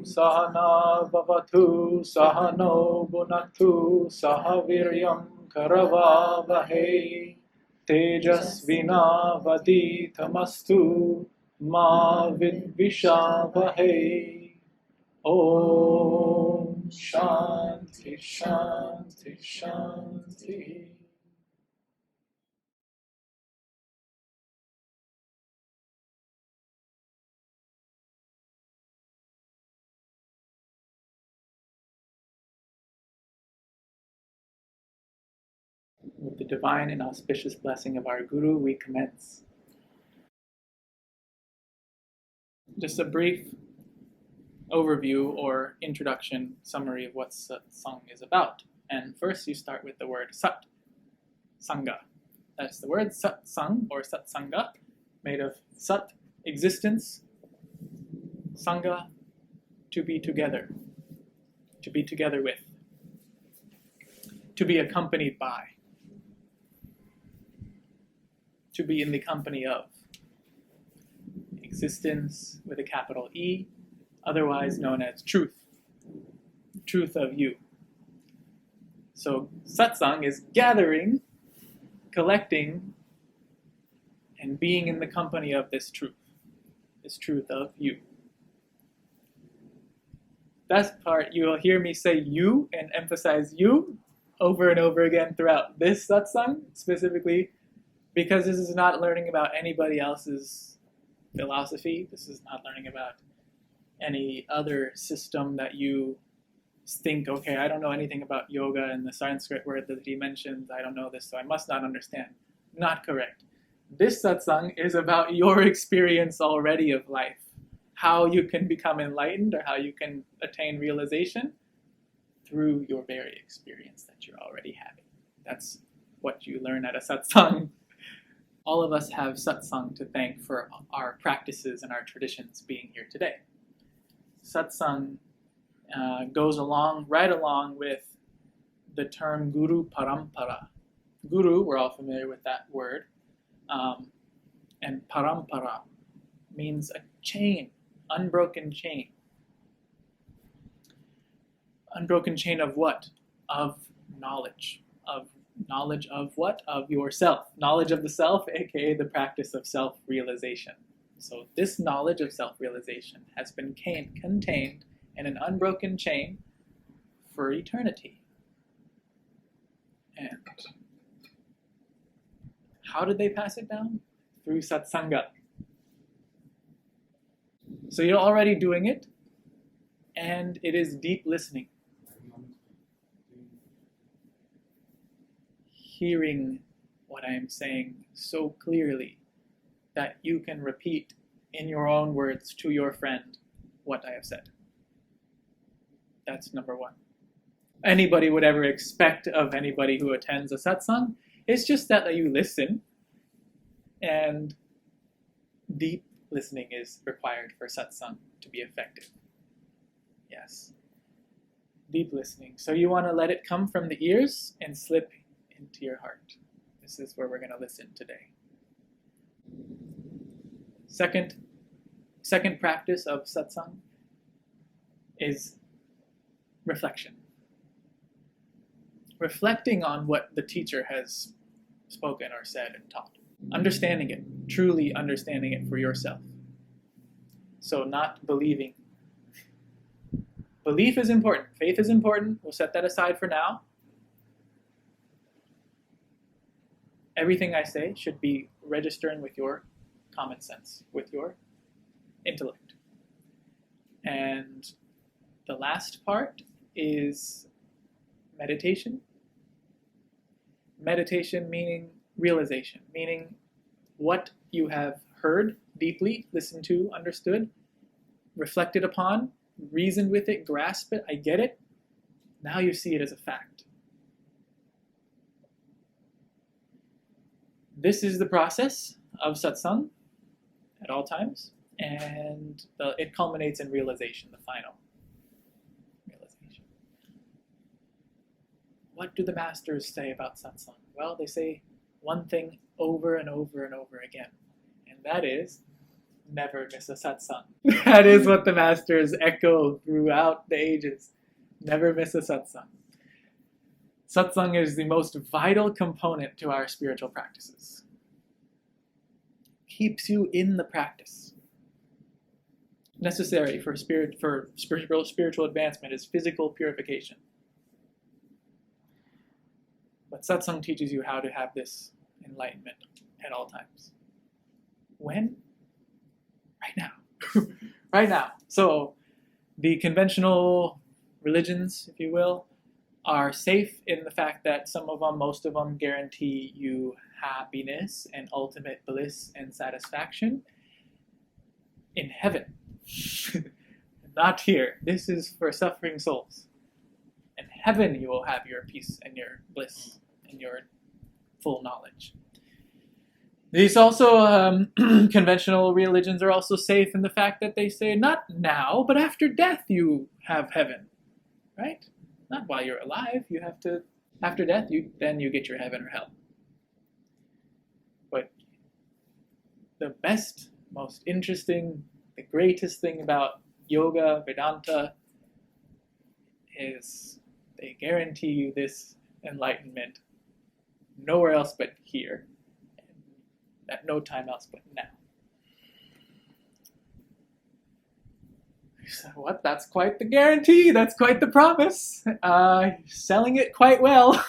Sahana Bhavatu Sahano Bhunaktu Sahaviryam Karavavahe Tejasvinavaditamastu Ma Vidvishavahe. Om Shanti Shanti Shanti. With the divine and auspicious blessing of our Guru, we commence. Just a brief overview or introduction summary of what Satsang is about. And first you start with the word Sat, Sangha. That's the word Satsang or Satsanga, made of Sat, existence, Sangha, to be together with, to be accompanied by, to be in the company of. Existence with a capital E, otherwise known as truth of you. So satsang is gathering, collecting, and being in the company of this truth of you. That part, you will hear me say you and emphasize you over and over again throughout this satsang, specifically because this is not learning about anybody else's philosophy. This is not learning about any other system that you think, okay, I don't know anything about yoga and the Sanskrit word that he mentions. I don't know this, so I must not understand. Not correct. This satsang is about your experience already of life. How you can become enlightened or how you can attain realization through your very experience that you're already having. That's what you learn at a satsang. All of us have satsang to thank for our practices and our traditions being here today. Satsang goes right along with the term Guru Parampara. Guru, we're all familiar with that word, and Parampara means a chain, unbroken chain. Unbroken chain of what? Of knowledge. Knowledge of what? Of yourself. Knowledge of the self, aka the practice of self-realization. So this knowledge of self-realization has been contained in an unbroken chain for eternity. And how did they pass it down? Through satsanga. So you're already doing it, and it is deep listening. Hearing what I am saying so clearly that you can repeat in your own words to your friend what I have said. That's number one. Anybody would ever expect of anybody who attends a satsang. It's just that you listen, and deep listening is required for satsang to be effective. Yes. Deep listening. So you want to let it come from the ears and slip into your heart. This is where we're going to listen today. Second practice of satsang is reflection. Reflecting on what the teacher has spoken or said and taught. Understanding it, truly understanding it for yourself. So not believing. Belief is important. Faith is important. We'll set that aside for now. Everything I say should be registering with your common sense, with your intellect. And the last part is meditation. Meditation meaning realization, meaning what you have heard deeply, listened to, understood, reflected upon, reasoned with it, grasped it, I get it. Now you see it as a fact. This is the process of satsang at all times, and it culminates in realization, the final realization. What do the masters say about satsang? Well, they say one thing over and over and over again, and that is never miss a satsang. That is what the masters echo throughout the ages. Never miss a satsang. Satsang is the most vital component to our spiritual practices. Keeps you in the practice. Necessary for spiritual advancement is physical purification. But satsang teaches you how to have this enlightenment at all times. When? Right now. Right now. So the conventional religions, if you will, are safe in the fact that some of them, most of them, guarantee you happiness and ultimate bliss and satisfaction in heaven. Not here. This is for suffering souls. In heaven you will have your peace and your bliss and your full knowledge. These also, conventional religions are also safe in the fact that they say, not now, but after death you have heaven, right? Not while you're alive. You have to, after death, then you get your heaven or hell. But the best, most interesting, the greatest thing about yoga, Vedanta, is they guarantee you this enlightenment nowhere else but here. At no time else but now. So what? That's quite the guarantee. That's quite the promise. Selling it quite well.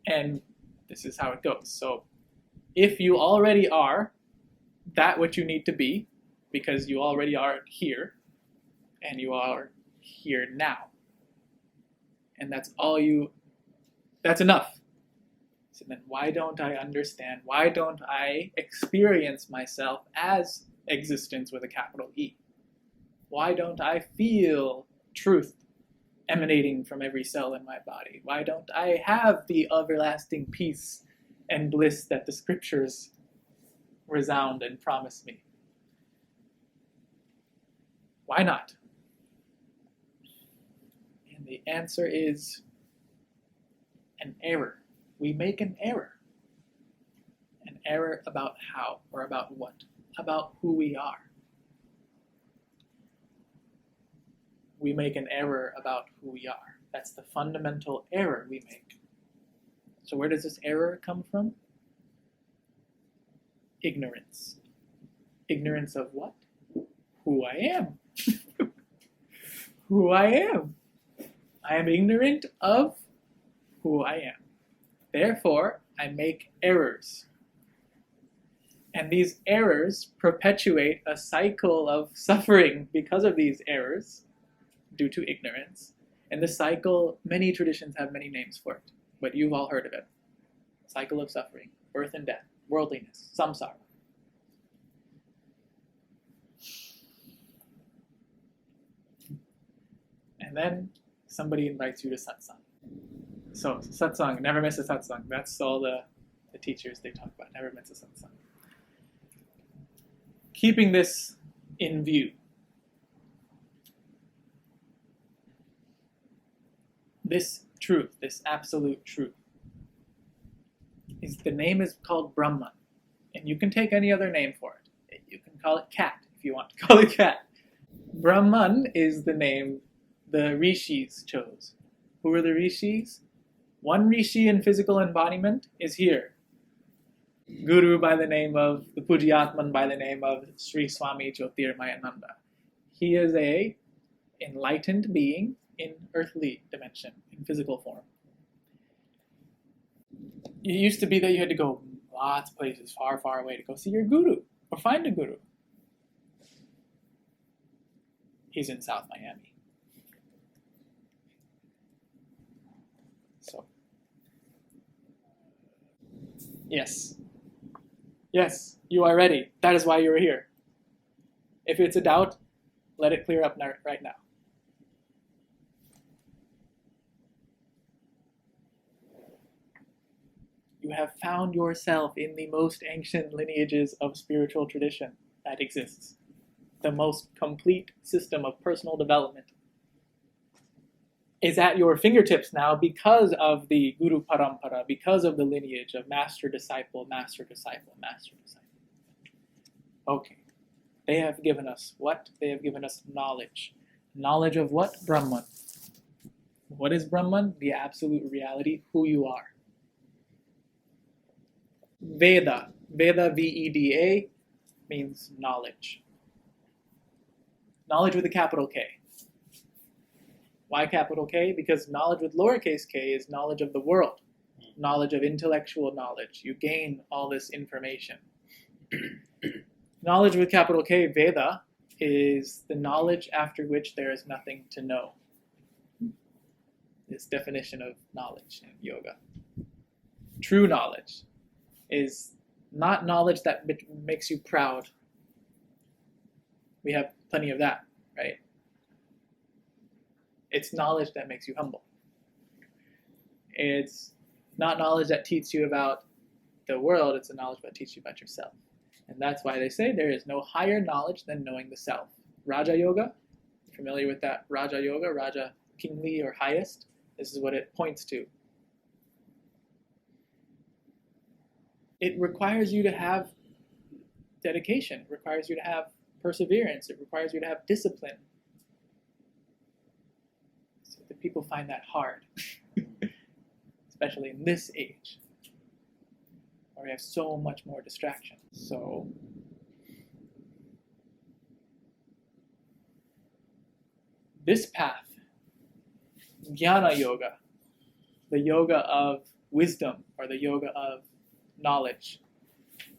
And this is how it goes. So if you already are that what you need to be, because you already are here, and you are here now, and that's enough. So then why don't I understand? Why don't I experience myself as existence with a capital E? Why don't I feel truth emanating from every cell in my body? Why don't I have the everlasting peace and bliss that the scriptures resound and promise me? Why not? And the answer is an error. We make an error. An error about how, or about what? About who we are. We make an error about who we are. That's the fundamental error we make. So where does this error come from? Ignorance. Ignorance of what? Who I am. Who I am. I am ignorant of who I am. Therefore, I make errors. And these errors perpetuate a cycle of suffering because of these errors due to ignorance. And the cycle, many traditions have many names for it, but you've all heard of it. Cycle of suffering, birth and death, worldliness, samsara. And then somebody invites you to satsang. So, satsang, never miss a satsang. That's all the teachers, they talk about. Never miss a satsang. Keeping this in view. This truth, this absolute truth, the name is called Brahman. And you can take any other name for it. You can call it cat if you want to call it cat. Brahman is the name the rishis chose. Who are the rishis? One rishi in physical embodiment is here. Guru by the name of, the Pujyatman by the name of Sri Swami Jyotirmayananda. He is a enlightened being in earthly dimension, in physical form. It used to be that you had to go lots of places far, far away to go see your guru or find a guru. He's in South Miami. So, yes. Yes, you are ready. That is why you are here. If it's a doubt, let it clear up right now. You have found yourself in the most ancient lineages of spiritual tradition that exists. The most complete system of personal development is at your fingertips now because of the Guru Parampara, because of the lineage of master-disciple, master-disciple, master-disciple. Okay. They have given us what? They have given us knowledge. Knowledge of what? Brahman. What is Brahman? The absolute reality, who you are. Veda. Veda, V-E-D-A, means knowledge. Knowledge with a capital K. Why capital K? Because knowledge with lowercase k is knowledge of the world. Knowledge of intellectual knowledge. You gain all this information. Knowledge with capital K, Veda, is the knowledge after which there is nothing to know. This definition of knowledge in yoga. True knowledge is not knowledge that makes you proud. We have plenty of that, right? It's knowledge that makes you humble. It's not knowledge that teaches you about the world, it's a knowledge that teaches you about yourself. And that's why they say there is no higher knowledge than knowing the self. Raja Yoga, familiar with that? Raja Yoga, Raja, kingly or highest. This is what it points to. It requires you to have dedication. It requires you to have perseverance. It requires you to have discipline. So the people find that hard, especially in this age, where we have so much more distraction. So this path, Jnana Yoga, the yoga of wisdom or the yoga of knowledge,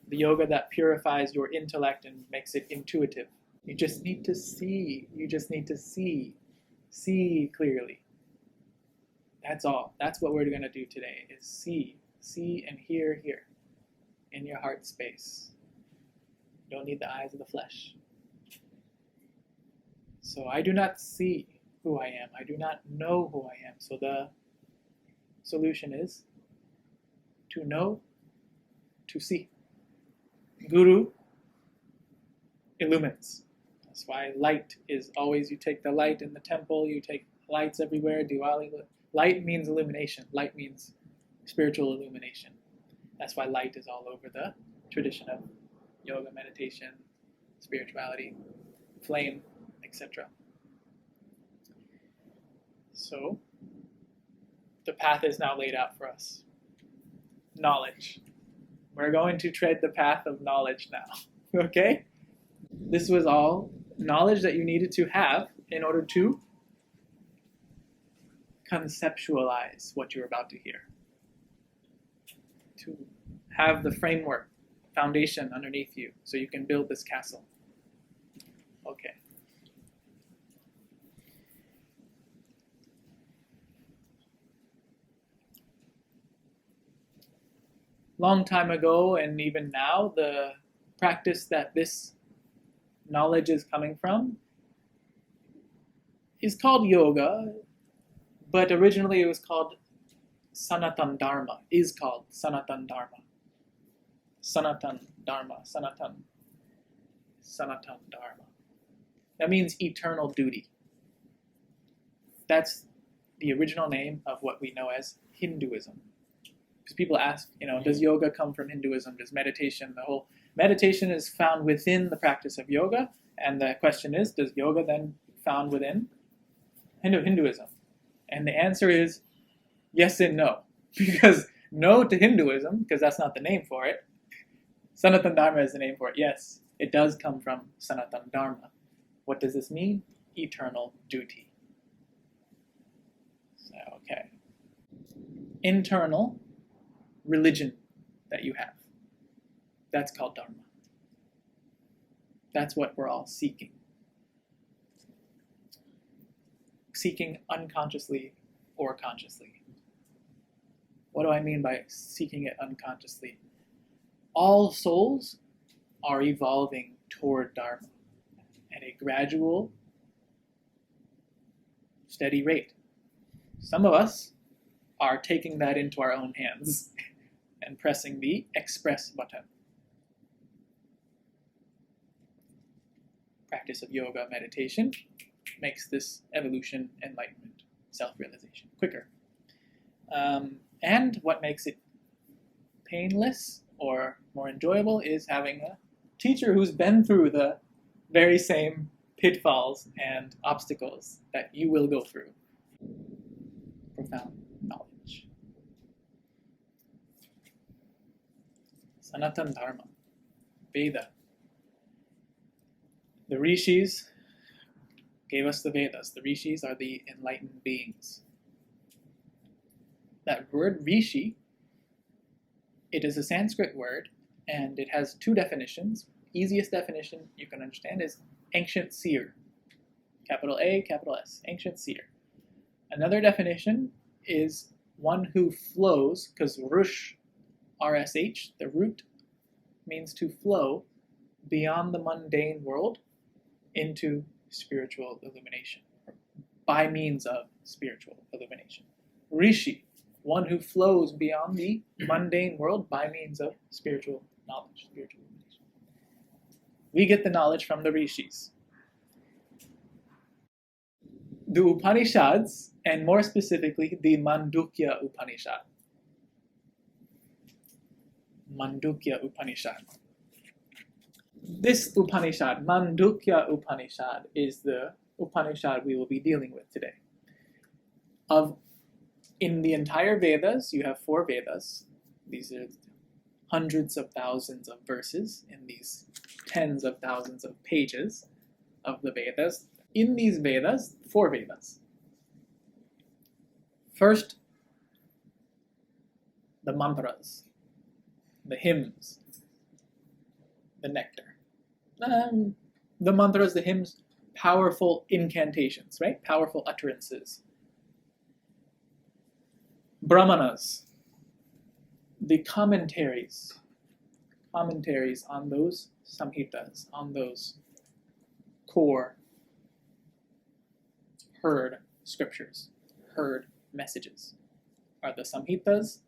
the yoga that purifies your intellect and makes it intuitive. You just need to see. You just need to see. See clearly. That's all. That's what we're going to do today, is see. See and hear here in your heart space. You don't need the eyes of the flesh. So I do not see who I am. I do not know who I am. So the solution is to know, to see. Guru illumines. That's why light is always, you take the light in the temple, you take lights everywhere. Diwali, light means illumination. Light means spiritual illumination. That's why light is all over the tradition of yoga, meditation, spirituality, flame, etc. So, the path is now laid out for us. Knowledge. We're going to tread the path of knowledge now. Okay? This was all knowledge that you needed to have in order to conceptualize what you're about to hear. To have the framework, foundation underneath you so you can build this castle. Okay. Long time ago, and even now, the practice that this knowledge is coming from is called yoga, but originally it was called Sanatan Dharma, is called Sanatan Dharma. Sanatan Dharma, Sanatan Dharma. That means eternal duty. That's the original name of what we know as Hinduism. Because people ask, does yoga come from Hinduism? Does meditation, the whole meditation is found within the practice of yoga, and the question is, does yoga then found within Hinduism? And the answer is yes and no. Because no to Hinduism, because that's not the name for it. Sanatan Dharma is the name for it. Yes, it does come from Sanatan Dharma. What does this mean? Eternal duty. So, okay. Internal religion that you have. That's called Dharma. That's what we're all seeking. Seeking unconsciously or consciously. What do I mean by seeking it unconsciously? All souls are evolving toward Dharma at a gradual, steady rate. Some of us are taking that into our own hands and pressing the express button. Practice of yoga, meditation makes this evolution, enlightenment, self-realization quicker. And what makes it painless or more enjoyable is having a teacher who's been through the very same pitfalls and obstacles that you will go through. Profound knowledge. Sanatana Dharma, Veda. The Rishis gave us the Vedas. The Rishis are the enlightened beings. That word Rishi, it is a Sanskrit word, and it has two definitions. Easiest definition you can understand is ancient seer. Capital A, capital S, ancient seer. Another definition is one who flows, because Rush, RSH, the root, means to flow beyond the mundane world into spiritual illumination, by means of spiritual illumination. Rishi, one who flows beyond the mundane world by means of spiritual knowledge, spiritual illumination. We get the knowledge from the Rishis. The Upanishads, and more specifically, the Mandukya Upanishad. Mandukya Upanishad. This Upanishad, Mandukya Upanishad, is the Upanishad we will be dealing with today. In the entire Vedas, you have 4 Vedas. These are hundreds of thousands of verses in these tens of thousands of pages of the Vedas. In these Vedas, 4 Vedas. First, the mantras, the hymns, the nectar. The mantras, the hymns, powerful incantations, right? Powerful utterances. Brahmanas, the commentaries on those samhitas, on those core heard scriptures, heard messages, are the samhitas,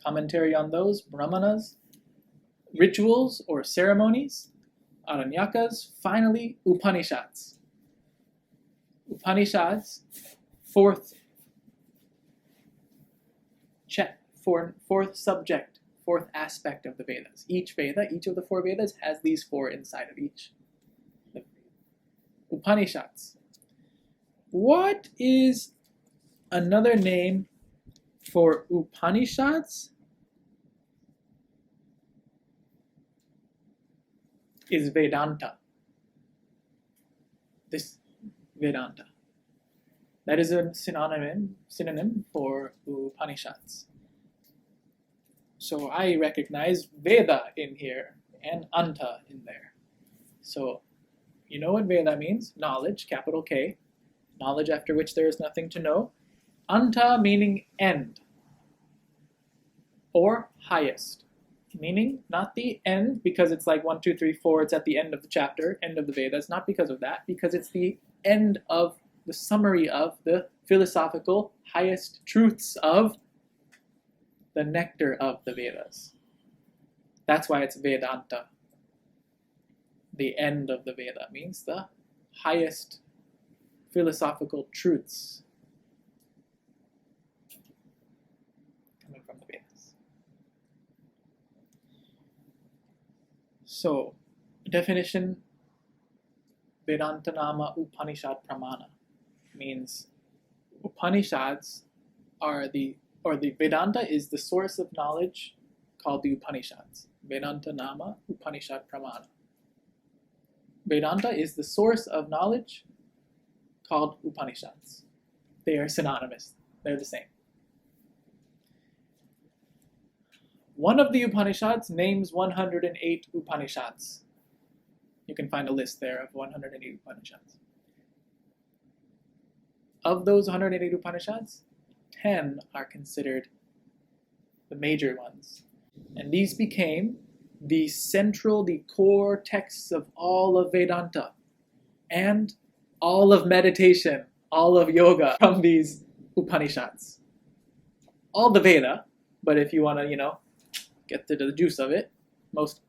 commentary on those, brahmanas, rituals or ceremonies, aranyakas, finally Upanishads. Upanishads, fourth subject, fourth aspect of the Vedas. Each Veda, each of the 4 Vedas has these 4 inside of each. The Upanishads. What is another name for Upanishads? Is Vedanta. This Vedanta. That is a synonym for Upanishads. So I recognize Veda in here and Anta in there. So you know what Veda means? Knowledge, capital K. Knowledge after which there is nothing to know. Anta meaning end or highest. Meaning not the end because it's like 1, 2, 3, 4, it's at the end of the chapter, end of the Vedas, not because of that, because it's the end of the summary of the philosophical highest truths of the nectar of the Vedas. That's why it's Vedanta. The end of the Veda means the highest philosophical truths coming from the Vedas. So, definition, Vedanta Nama Upanishad Pramana means Upanishads are the Vedanta is the source of knowledge called the Upanishads. Vedanta Nama Upanishad Pramana. Vedanta is the source of knowledge called Upanishads. They are synonymous. They're the same. One of the Upanishads names 108 Upanishads. You can find a list there of 108 Upanishads. Of those 108 Upanishads, 10 are considered the major ones. And these became the core texts of all of Vedanta and all of meditation, all of yoga from these Upanishads. All the Veda, but if you want to, get to the juice of it, most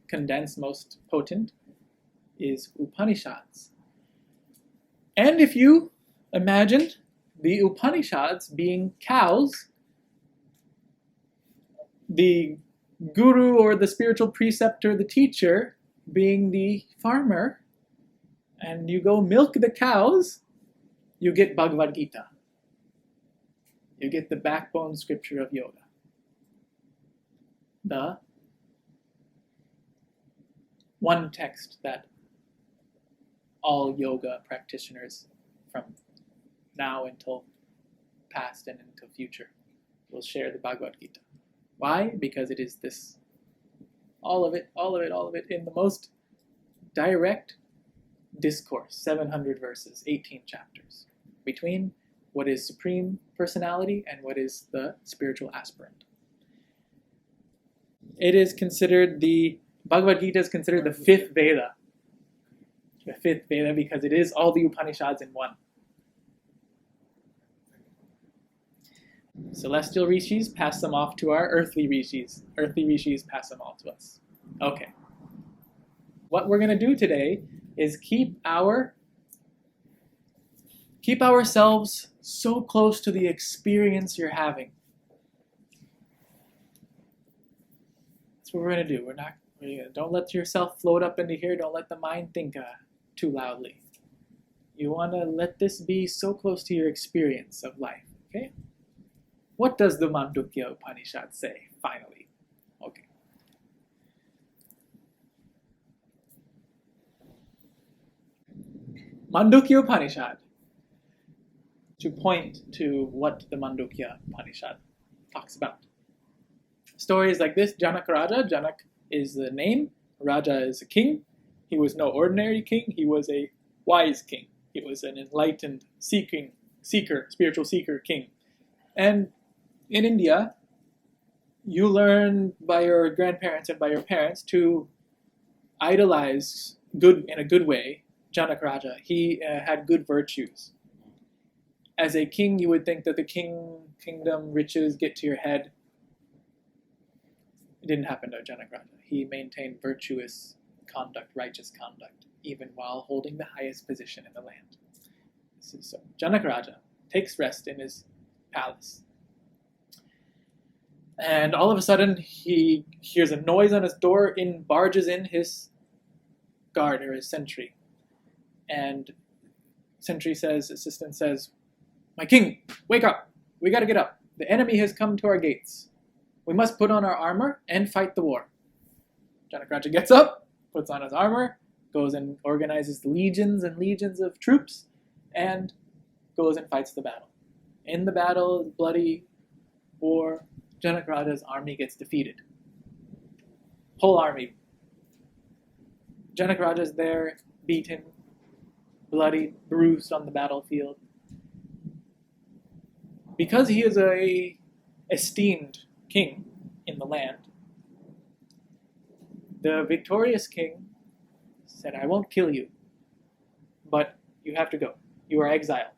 condensed, most potent, is Upanishads. And if you imagine the Upanishads being cows, the guru or the spiritual preceptor, the teacher, being the farmer and you go milk the cows, you get Bhagavad Gita. You get the backbone scripture of yoga. The one text that all yoga practitioners from now until past and until future will share the Bhagavad Gita. Why? Because it is this, all of it in the most direct discourse, 700 verses, 18 chapters, between what is Supreme Personality and what is the spiritual aspirant. It is considered, the Bhagavad Gita is considered the fifth Veda. The fifth Veda because it is all the Upanishads in one. Celestial rishis pass them off to our earthly rishis. Earthly rishis pass them all to us. Okay. What we're going to do today is keep ourselves so close to the experience you're having. That's what we're going to do. Don't let yourself float up into here. Don't let the mind think too loudly. You want to let this be so close to your experience of life. Okay? What does the Mandukya Upanishad say, finally? Okay. Mandukya Upanishad. To point to what the Mandukya Upanishad talks about. Stories like this, Janak Raja. Janak is the name. Raja is a king. He was no ordinary king. He was a wise king. He was an enlightened spiritual seeker king. And in India, you learn by your grandparents and by your parents to idolize good in a good way Janak Raja. He had good virtues. As a king, you would think that the kingdom, riches get to your head. It didn't happen to Janak Raja. He maintained virtuous conduct, righteous conduct, even while holding the highest position in the land. So Janak Raja takes rest in his palace. And all of a sudden, he hears a noise on his door, barges in his guard or his sentry. And assistant says, "My king, wake up. We got to get up. The enemy has come to our gates. We must put on our armor and fight the war." Janak Raja gets up, puts on his armor, goes and organizes legions and legions of troops, and goes and fights the battle. In the battle, bloody war, Janak Raja's army gets defeated. Whole army. Janak Raja's there, beaten, bloody, bruised on the battlefield. Because he is a esteemed king in the land, the victorious king said, "I won't kill you, but you have to go. You are exiled."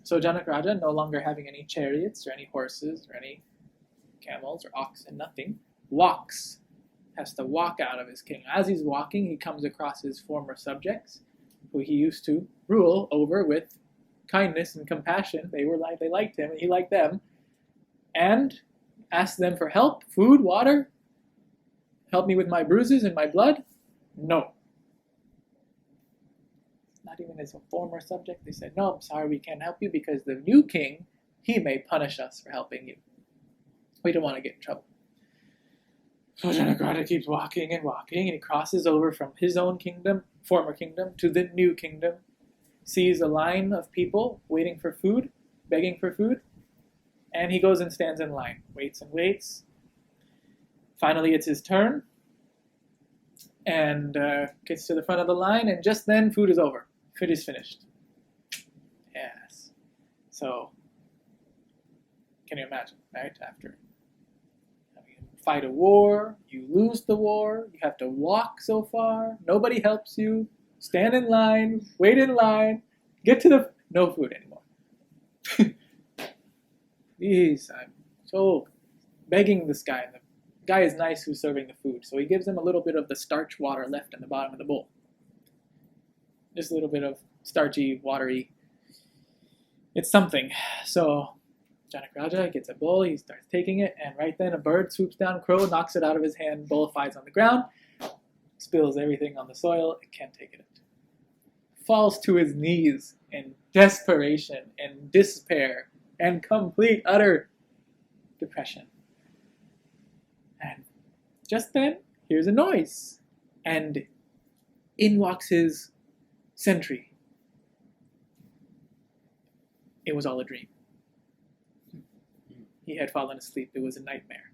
So Janak Raja, no longer having any chariots or any horses or any camels or oxen, nothing, has to walk out of his kingdom. As he's walking, he comes across his former subjects, who he used to rule over with kindness and compassion. They liked him, and he liked them, and asked them for help, food, water. "Help me with my bruises and my blood?" No. Not even his former subject. They said, "No, I'm sorry, we can't help you because the new king, he may punish us for helping you. We don't want to get in trouble." So Janak Raja keeps walking, and he crosses over from his own kingdom, former kingdom, to the new kingdom, sees a line of people waiting for food, begging for food, and he goes and stands in line, waits and waits. Finally, it's his turn, and gets to the front of the line, and just then, food is over. Food is finished. Yes. So, can you imagine, right? After fight a war, you lose the war, you have to walk so far, nobody helps you, stand in line, wait in line, no food anymore. Please, I'm so begging this guy. The guy is nice who's serving the food, so he gives him a little bit of the starch water left in the bottom of the bowl. Just a little bit of starchy, watery. It's something. So Janak Raja gets a bowl, he starts taking it, and right then a bird swoops down, crow, knocks it out of his hand, bowl flies on the ground. spills everything on the soil, it can't take it. Falls to his knees in desperation and despair and complete, utter depression. And just then, here's a noise. And in walks his sentry. It was all a dream. He had fallen asleep. It was a nightmare.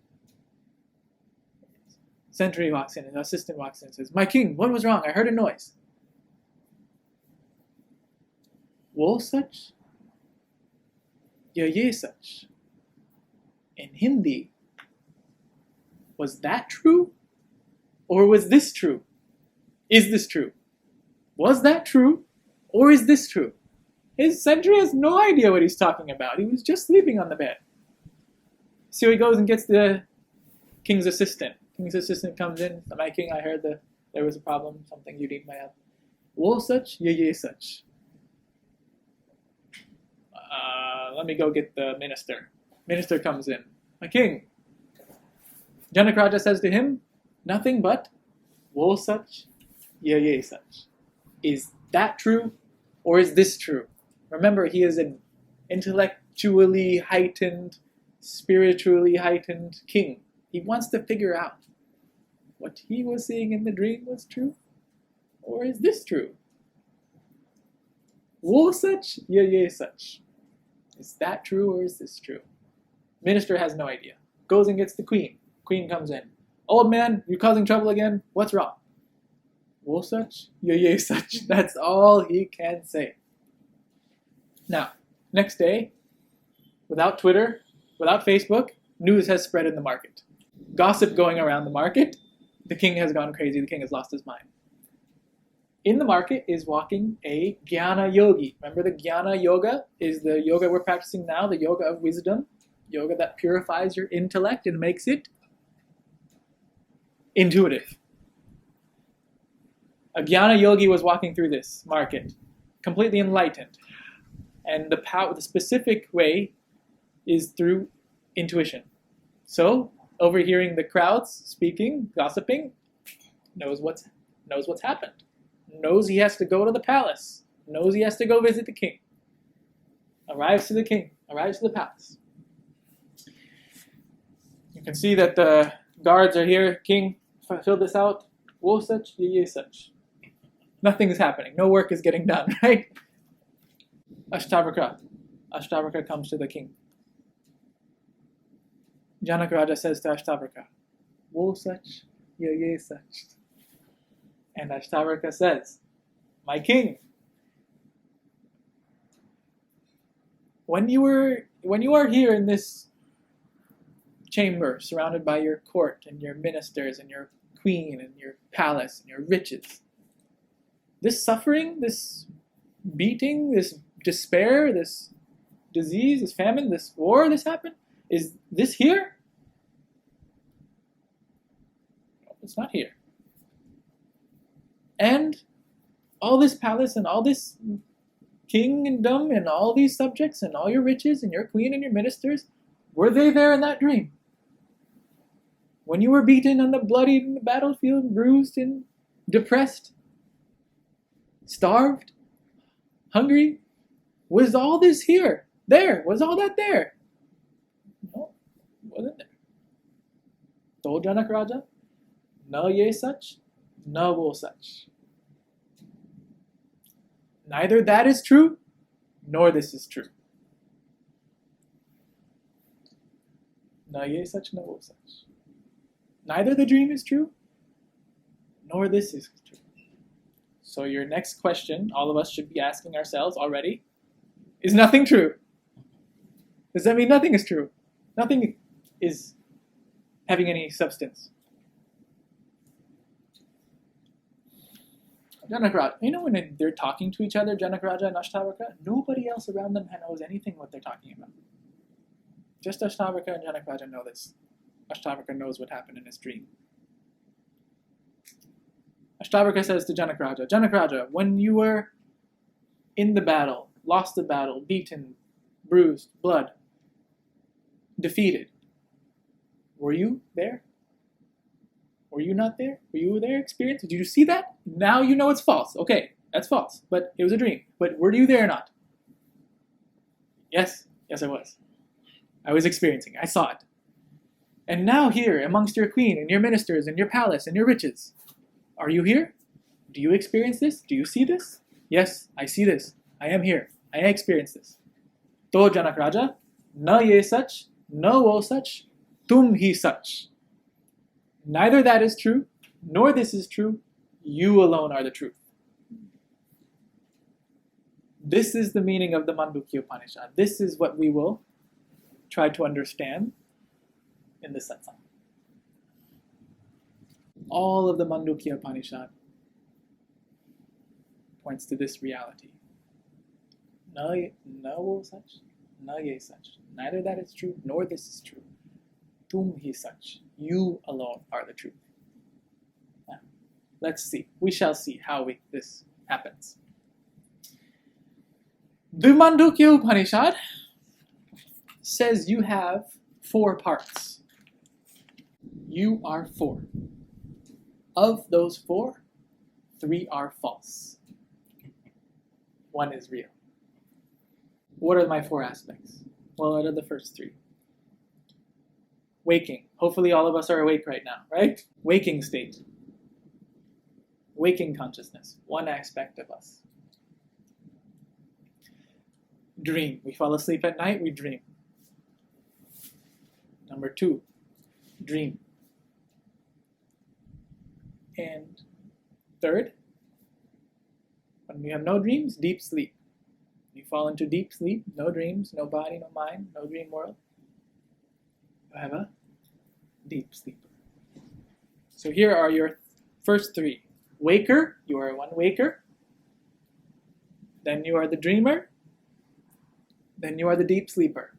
Sentry walks in, his assistant walks in and says, "My king, what was wrong? I heard a noise." "Wo sach, ya ye sach." In Hindi, was that true? Or was this true? Is this true? Was that true? Or is this true? His sentry has no idea what he's talking about. He was just sleeping on the bed. So he goes and gets the king's assistant. King's assistant comes in. "My king, I heard there was a problem, something you need my help." "Wo such, ye such." Let me go get the minister. Minister comes in. "My king." Janak Raja says to him, "Nothing but wo such, ye such." Is that true? Or is this true? Remember, he is an intellectually heightened, spiritually heightened king. He wants to figure out what he was seeing in the dream was true, or is this true? Wo such, ye such. Is that true, or is this true? Minister has no idea. Goes and gets the queen. Queen comes in. "Old man, you're causing trouble again. What's wrong?" "Wo such, ye such." That's all he can say. Now, next day, without Twitter, without Facebook, news has spread in the market. Gossip going around the market. The king has gone crazy. The king has lost his mind. In the market is walking a Jnana Yogi. Remember, the Jnana Yoga is the yoga we're practicing now, the yoga of wisdom, yoga that purifies your intellect and makes it intuitive. A Jnana Yogi was walking through this market, completely enlightened. And the specific way is through intuition. So, overhearing the crowds speaking, gossiping, knows what's happened. Knows he has to go to the palace. Knows he has to go visit the king. Arrives to the palace. You can see that the guards are here. "King, fill this out. Wo such, ye such." Nothing is happening. No work is getting done, right? Ashtavakra comes to the king. Janak Raja says to Ashtavakra, "Wo such, ye such." And Ashtavakra says, "My king, when you are here in this chamber, surrounded by your court and your ministers and your queen and your palace and your riches, this suffering, this beating, this despair, this disease, this famine, this war, this happened, is this here?" No, it's not here. "And all this palace and all this kingdom and all these subjects and all your riches and your queen and your ministers, were they there in that dream? When you were beaten on the bloodied in the battlefield, bruised and depressed, starved, hungry, was all this here? There? Was all that there?" No, it wasn't there. Told Janak Raja, "Na ye such, na wo such." Neither that is true, nor this is true. Na ye such, na wo such. Neither the dream is true, nor this is true. So your next question, all of us should be asking ourselves already, is nothing true? Does that mean nothing is true? Nothing is having any substance. Janak Raja, when they're talking to each other, Janak Raja and Ashtavakra, nobody else around them knows anything what they're talking about. Just Ashtavakra and Janak Raja know this. Ashtavakra knows what happened in his dream. Ashtavakra says to Janak Raja, when you were in the battle, lost the battle, beaten, bruised, blood, defeated, were you there? Were you not there? Were you there experiencing? Did you see that? Now you know it's false. Okay, that's false. But it was a dream. But were you there or not? Yes. Yes, I was. I was experiencing. I saw it. And now here, amongst your queen and your ministers and your palace and your riches, are you here? Do you experience this? Do you see this? Yes, I see this. I am here. I experience this. To Janak Raja, na ye sach, na wo sach, tum hi sach. Neither that is true, nor this is true. You alone are the truth. This is the meaning of the Mandukya Upanishad. This is what we will try to understand in the Satsang. All of the Mandukya Upanishad points to this reality. No such, no ye such. Neither that is true, nor this is true. Tum hi such. You alone are the truth. Now, let's see. We shall see how this happens. The Mandukya Upanishad says you have 4 parts. You are 4. Of those 4, 3 are false. 1 is real. What are my 4 aspects? Well, what are the first 3? Waking. Hopefully all of us are awake right now, right? Waking state. Waking consciousness. 1 aspect of us. Dream. We fall asleep at night, we dream. Number 2, dream. And 3rd, when we have no dreams, deep sleep. You fall into deep sleep, no dreams, no body, no mind, no dream world. You have a deep sleeper. So here are your first 3. Waker, you are 1 waker. Then you are the dreamer. Then you are the deep sleeper.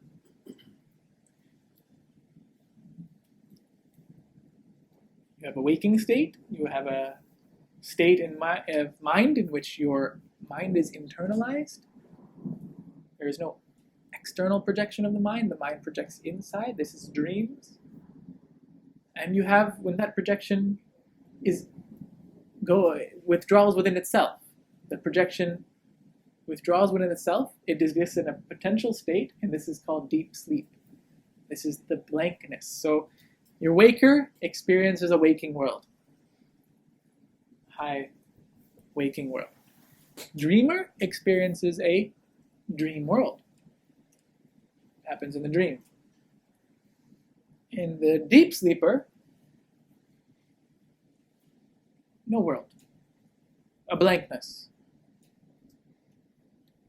You have a waking state. You have a state of mind in which your mind is internalized. There is no external projection of the mind. The mind projects inside. This is dreams. And you have, when that projection withdraws within itself, the projection withdraws within itself, it exists in a potential state, and this is called deep sleep. This is the blankness. So your waker experiences a waking world. High waking world. Dreamer experiences a dream world. It happens in the dream. In the deep sleeper, no world. A blankness.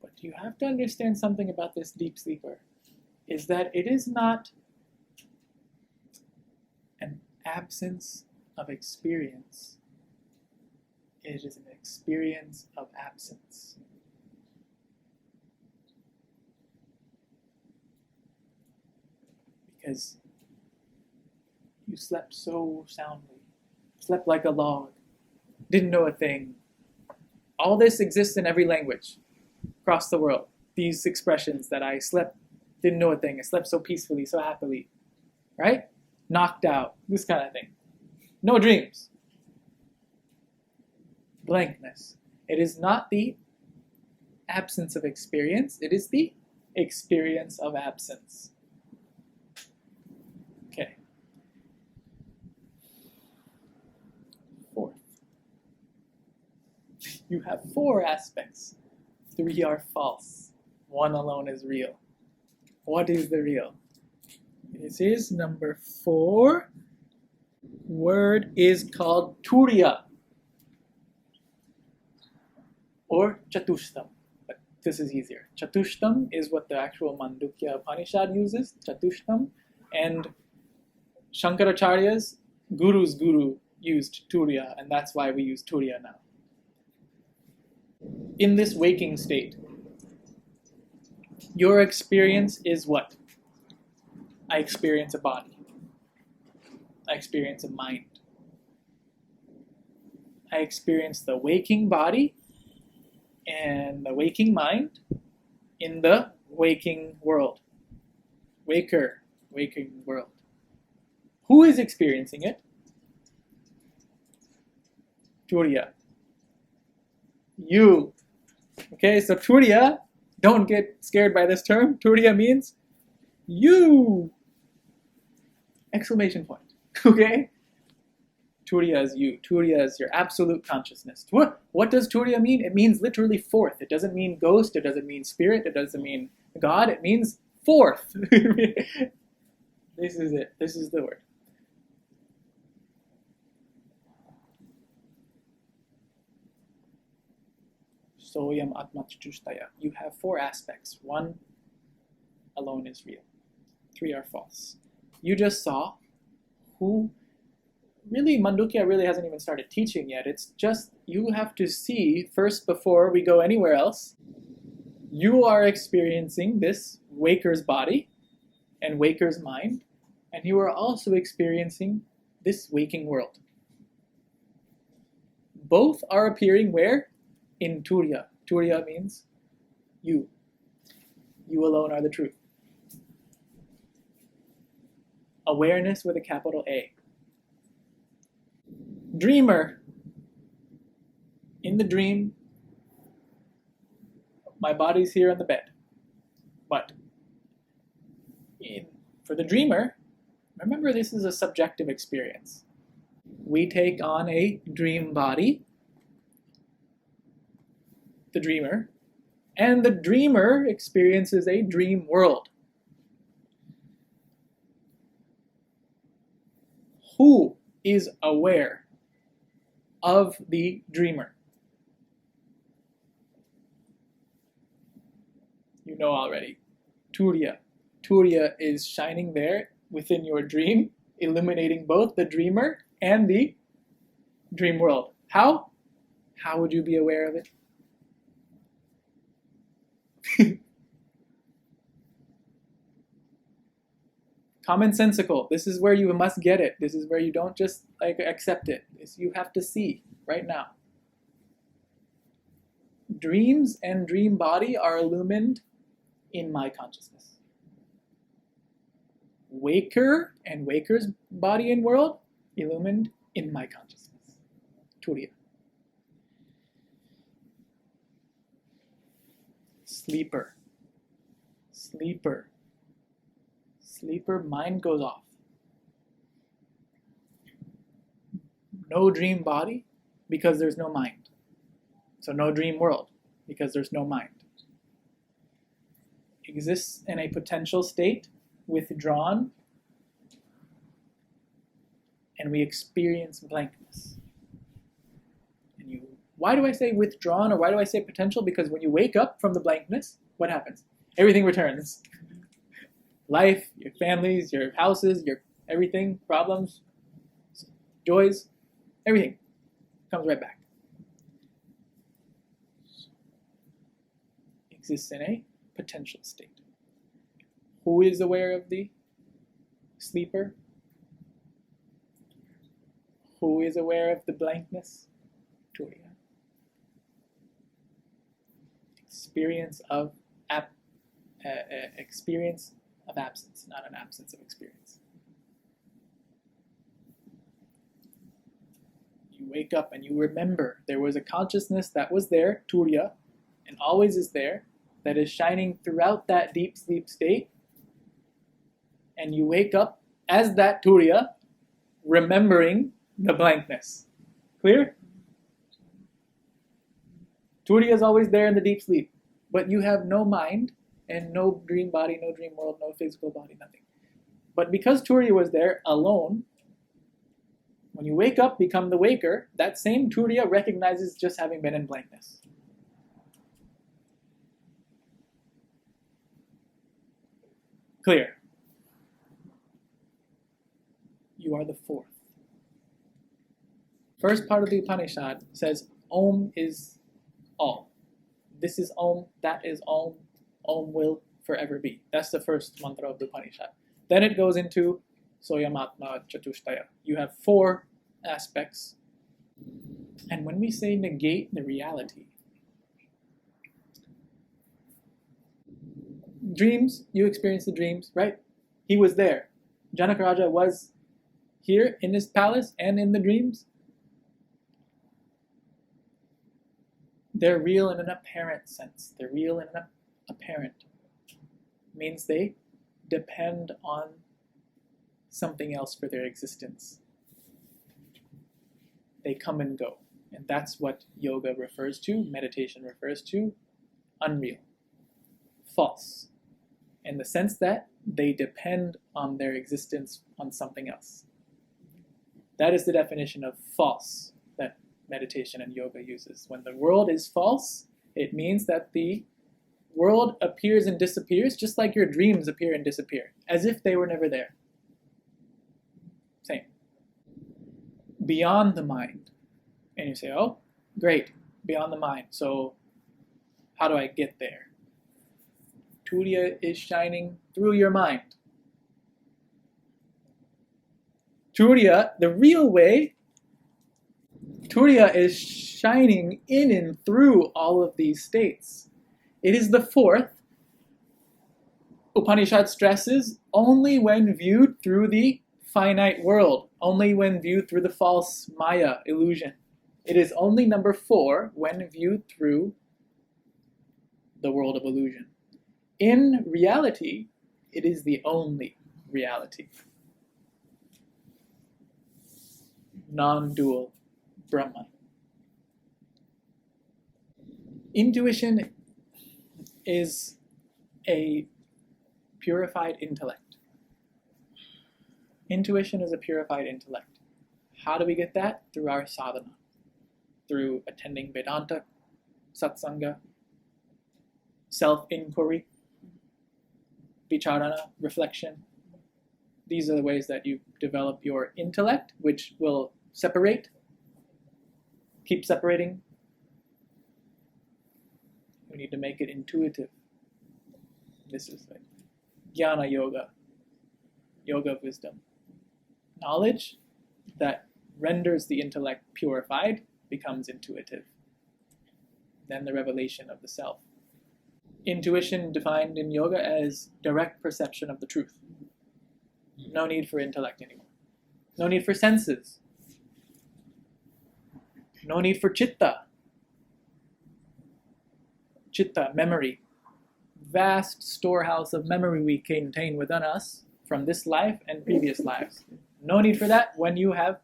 But you have to understand something about this deep sleeper, is that it is not an absence of experience. It is an experience of absence. Because you slept so soundly, slept like a log, didn't know a thing. All this exists in every language across the world. These expressions that I slept, didn't know a thing, I slept so peacefully, so happily, right? Knocked out, this kind of thing. No dreams. Blankness. It is not the absence of experience, it is the experience of absence. Okay. 4th. You have 4 aspects. 3 are false. 1 alone is real. What is the real? This is number 4. Word is called Turia, or Chatushtam. But this is easier. Chatushtam is what the actual Mandukya Upanishad uses. Chatushtam. And Shankaracharya's guru's guru used Turia, and that's why we use Turia now. In this waking state, your experience is what? I experience a body. I experience a mind. I experience the waking body and the waking mind in the waking world. Waking world. Who is experiencing it? Turia. You. Okay, so Turia, don't get scared by this term. Turia means you! Exclamation point. Okay? Turiya is you. Turiya is your absolute consciousness. What does Turiya mean? It means literally fourth. It doesn't mean ghost. It doesn't mean spirit. It doesn't mean God. It means fourth. This is it. This is the word. Soyam atmachushtaya. You have four aspects. One alone is real. Three are false. You just saw who... Really, Mandukya really hasn't even started teaching yet. It's just you have to see first before we go anywhere else. You are experiencing this waker's body and waker's mind, and you are also experiencing this waking world. Both are appearing where? In Turia. Turia means you. You alone are the truth. Awareness with a capital A. Dreamer. In the dream, my body's here on the bed. But for the dreamer, remember this is a subjective experience. We take on a dream body, the dreamer, and the dreamer experiences a dream world. Who is aware of the dreamer? You know already. Turia. Turia is shining there within your dream, illuminating both the dreamer and the dream world. How? How would you be aware of it? Commonsensical. This is where you must get it. This is where you don't just accept it. You have to see right now. Dreams and dream body are illumined in my consciousness. Waker and waker's body and world illumined in my consciousness. Turia. Sleeper. Sleeper. Sleeper, mind goes off. No dream body because there's no mind. So no dream world because there's no mind. Exists in a potential state, withdrawn, and we experience blankness. And why do I say withdrawn or why do I say potential? Because when you wake up from the blankness, what happens? Everything returns. Life, your families, your houses, your everything, problems, joys, everything comes right back. Exists in a potential state. Who is aware of the sleeper? Who is aware of the blankness? Turia. Experience of absence, not an absence of experience. You wake up and you remember there was a consciousness that was there, Turia, and always is there, that is shining throughout that deep sleep state. And you wake up as that Turia, remembering the blankness. Clear? Turia is always there in the deep sleep, but you have no mind, and no dream body, no dream world, no physical body, nothing. But because Turia was there alone, when you wake up, become the waker, that same Turia recognizes just having been in blankness. Clear? You are the fourth. First part of the Upanishad says, Om is all. This is Om, that is Om. Om will forever be. That's the first mantra of the Upanishad. Then it goes into Soyamatma Chatushtaya. You have four aspects. And when we say negate the reality, dreams, you experience the dreams, right? He was there. Janaka-Raja was here in his palace and in the dreams. They're real in an apparent sense. They're real in an apparent. Means they depend on something else for their existence. They come and go. And that's what yoga refers to, meditation refers to, unreal, false, in the sense that they depend on their existence on something else. That is the definition of false that meditation and yoga uses. When the world is false, it means that the world appears and disappears just like your dreams appear and disappear, as if they were never there. Same. Beyond the mind. And you say, oh, great, beyond the mind. So how do I get there? Turia is shining through your mind. Turia, the real way, Turia is shining in and through all of these states. It is the fourth. Upanishad stresses only when viewed through the finite world, only when viewed through the false Maya illusion. It is only number 4 when viewed through the world of illusion. In reality, it is the only reality. Non-dual Brahman. Intuition is a purified intellect. Intuition is a purified intellect. How do we get that? Through our sadhana. Through attending Vedanta, Satsanga, self-inquiry, vicharana, reflection. These are the ways that you develop your intellect, which will separate, keep separating. We need to make it intuitive. This is like jnana yoga, yoga of wisdom. Knowledge that renders the intellect purified becomes intuitive. Then the revelation of the self. Intuition defined in yoga as direct perception of the truth. No need for intellect anymore. No need for senses. No need for chitta. Chitta, memory. Vast storehouse of memory we contain within us from this life and previous lives. No need for that when you have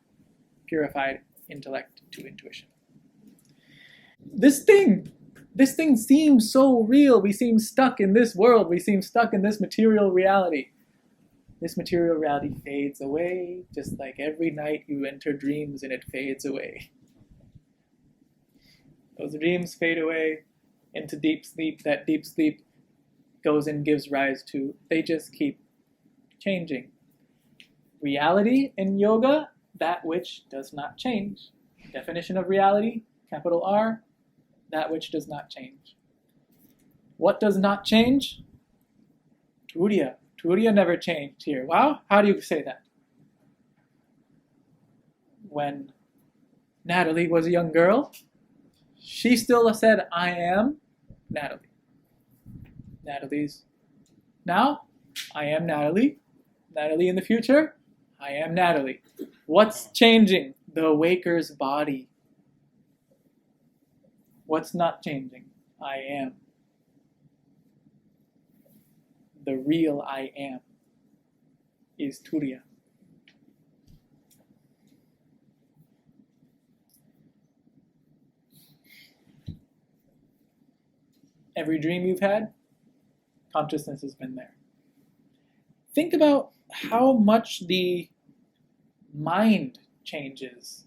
purified intellect to intuition. This thing seems so real. We seem stuck in this world. We seem stuck in this material reality. This material reality fades away, just like every night you enter dreams and it fades away. Those dreams fade away into deep sleep. That deep sleep goes and gives rise to, they just keep changing. Reality in yoga, that which does not change. Definition of reality, capital R, that which does not change. What does not change? Turia. Turia never changed here. Wow, how do you say that? When Natalie was a young girl, she still said, I am Natalie. Natalie's now, I am Natalie. Natalie in the future, I am Natalie. What's changing? The awaker's body. What's not changing? I am. The real I am is Turia. Every dream you've had, consciousness has been there. Think about how much the mind changes.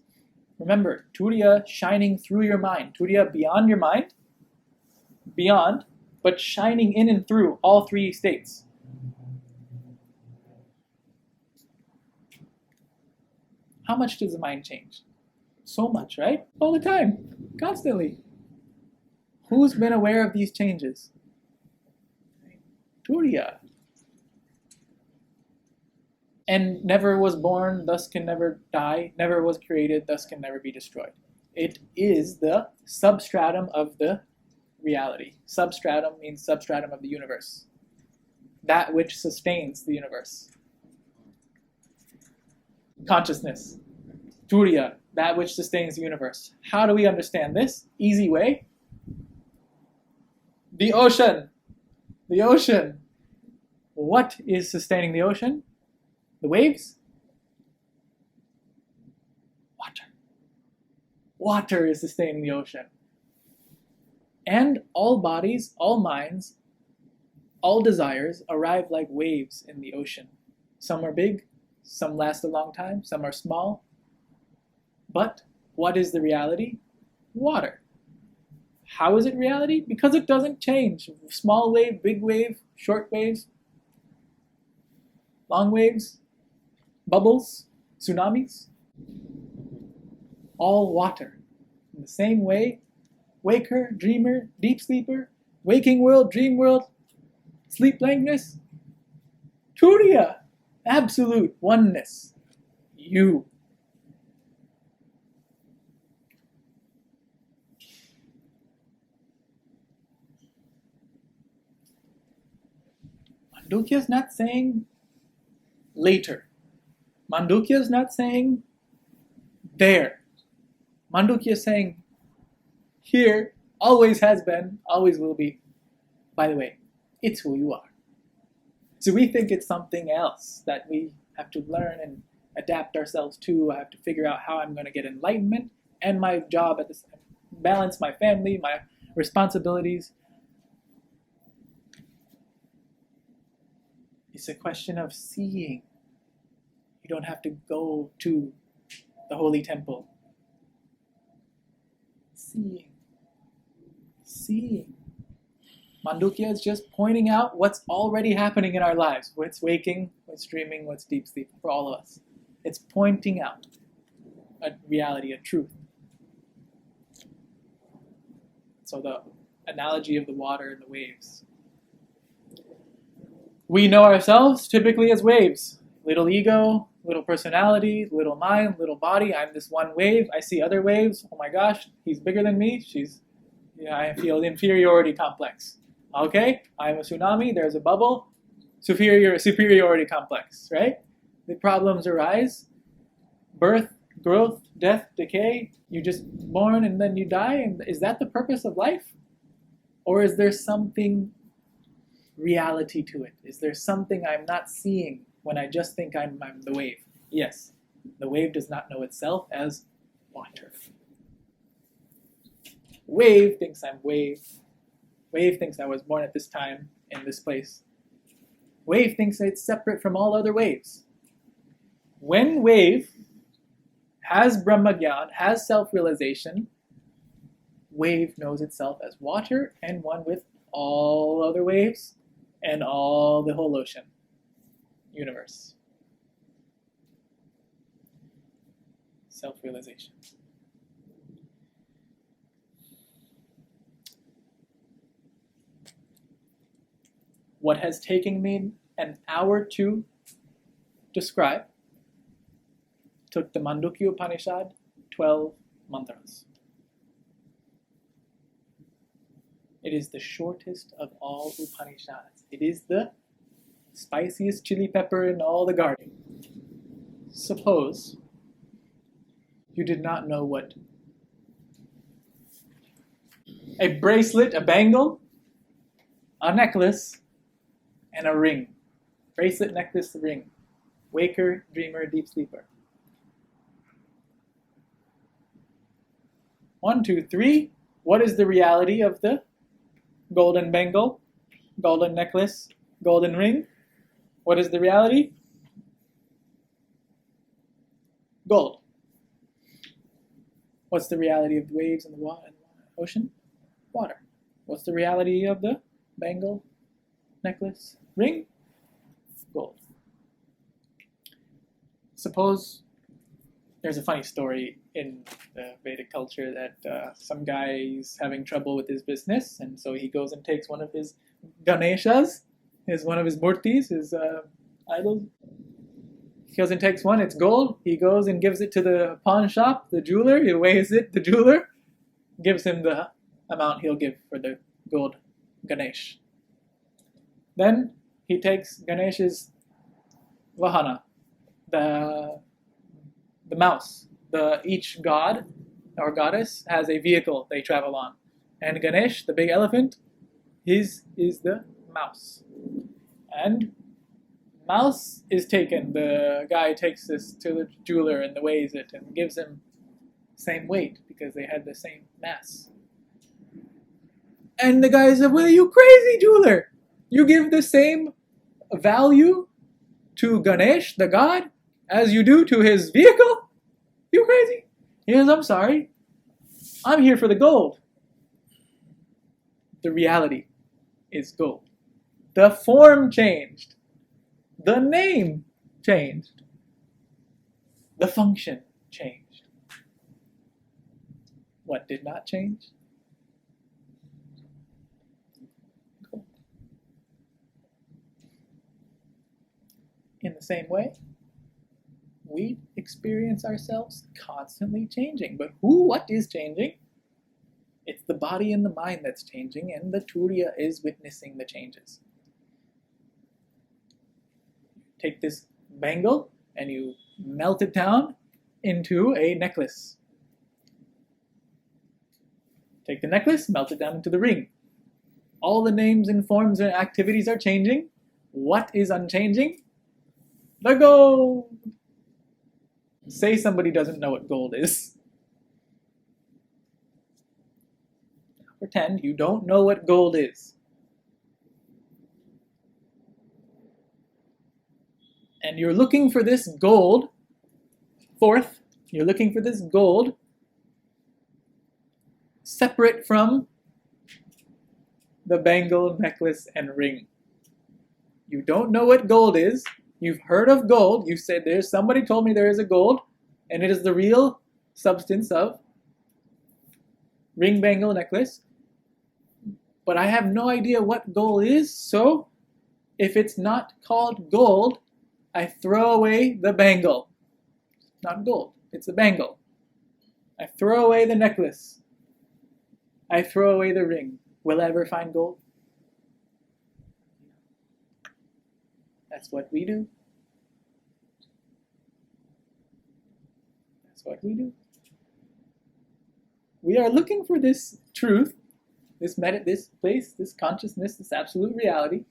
Remember, Turia shining through your mind. Turia beyond your mind, beyond, but shining in and through all 3 states. How much does the mind change? So much, right? All the time, constantly. Who's been aware of these changes? Turia. And never was born, thus can never die. Never was created, thus can never be destroyed. It is the substratum of the reality. Substratum means substratum of the universe. That which sustains the universe. Consciousness. Turia, that which sustains the universe. How do we understand this? Easy way. The ocean. The ocean. What is sustaining the ocean? The waves? Water. Water is sustaining the ocean. And all bodies, all minds, all desires arrive like waves in the ocean. Some are big, some last a long time, some are small. But what is the reality? Water. How is it reality? Because it doesn't change. Small wave, big wave, short waves, long waves, bubbles, tsunamis. All water. In the same way, waker, dreamer, deep sleeper, waking world, dream world, sleep blankness, Turia, absolute oneness, you. Mandukya is not saying later. Mandukya is not saying there. Mandukya is saying here, always has been, always will be. By the way, it's who you are. So we think it's something else that we have to learn and adapt ourselves to. I have to figure out how I'm going to get enlightenment and my job at this, balance my family, my responsibilities. It's a question of seeing. You don't have to go to the holy temple. Seeing. Seeing. Mandukya is just pointing out what's already happening in our lives. What's waking, what's dreaming, what's deep sleep for all of us. It's pointing out a reality, a truth. So the analogy of the water and the waves. We know ourselves typically as waves. Little ego, little personality, little mind, little body. I'm this one wave. I see other waves. Oh my gosh, he's bigger than me. I feel inferiority complex. Okay, I'm a tsunami. There's a bubble. Superiority complex, right? The problems arise. Birth, growth, death, decay. You just born and then you die. And is that the purpose of life? Or is there something reality to it? Is there something I'm not seeing when I just think I'm the wave? Yes, the wave does not know itself as water. Wave thinks I'm wave. Wave thinks I was born at this time in this place. Wave thinks it's separate from all other waves. When wave has Brahmagyan, has self-realization, wave knows itself as water and one with all other waves and all the whole ocean, universe. Self-realization. What has taken me an hour to describe took the Mandukya Upanishad 12 mantras. It is the shortest of all Upanishads. It is the spiciest chili pepper in all the garden. Suppose you did not know what a bracelet, a bangle, a necklace, and a ring. Bracelet, necklace, ring. Waker, dreamer, deep sleeper. 1, 2, 3. What is the reality of the golden bangle, golden necklace, golden ring? What is the reality? Gold. What's the reality of the waves and the ocean? Water. What's the reality of the bangle, necklace, ring? Gold. Suppose there's a funny story in the Vedic culture that some guy is having trouble with his business, and so he goes and takes one of his Ganeshas, one of his murtis, his idols. He goes and takes one, it's gold. He goes and gives it to the pawn shop, the jeweler. He weighs it, the jeweler gives him the amount he'll give for the gold Ganesh. Then he takes Ganesh's Vahana, the mouse. Each god or goddess has a vehicle they travel on. And Ganesh, the big elephant, His is the mouse. And mouse is taken. The guy takes this to the jeweler and weighs it and gives him same weight because they had the same mass. And the guy said, well, you crazy jeweler. You give the same value to Ganesh, the god, as you do to his vehicle? You crazy? He says, I'm sorry. I'm here for the gold. The reality is gold. The form changed. The name changed. The function changed. What did not change? Gold. In the same way, we experience ourselves constantly changing. But what is changing? It's the body and the mind that's changing, and the Turia is witnessing the changes. Take this bangle and you melt it down into a necklace. Take the necklace, melt it down into the ring. All the names and forms and activities are changing. What is unchanging? The gold. Say somebody doesn't know what gold is. Pretend you don't know what gold is. And you're looking for this gold. Fourth, you're looking for this gold separate from the bangle, necklace, and ring. You don't know what gold is. You've heard of gold. You said there's somebody told me there is a gold, and it is the real substance of ring, bangle, necklace. But I have no idea what gold is, so if it's not called gold, I throw away the bangle. Not gold, it's a bangle. I throw away the necklace. I throw away the ring. Will I ever find gold? That's what we do. That's what we do. We are looking for this truth, this place, this consciousness, this absolute reality.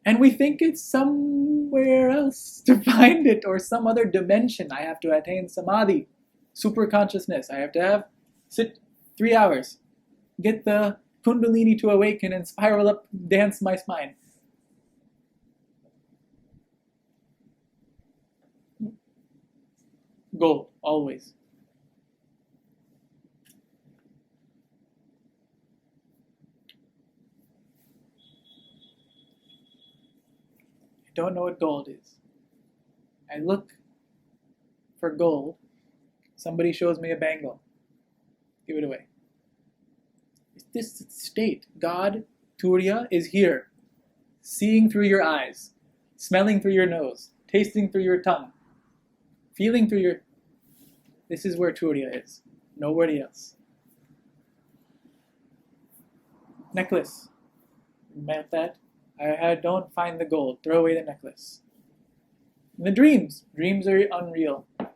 And we think it's somewhere else to find it, or some other dimension. I have to attain samadhi, super consciousness. I have to sit 3 hours, get the kundalini to awaken and spiral up, dance my spine. Gold, always. I don't know what gold is. I look for gold. Somebody shows me a bangle. Give it away. It's this state. God, Turia, is here. Seeing through your eyes. Smelling through your nose. Tasting through your tongue. Feeling through your... This is where Turia is. Nobody else. Necklace. Melt that. I don't find the gold. Throw away the necklace. And the dreams. Dreams are unreal. Who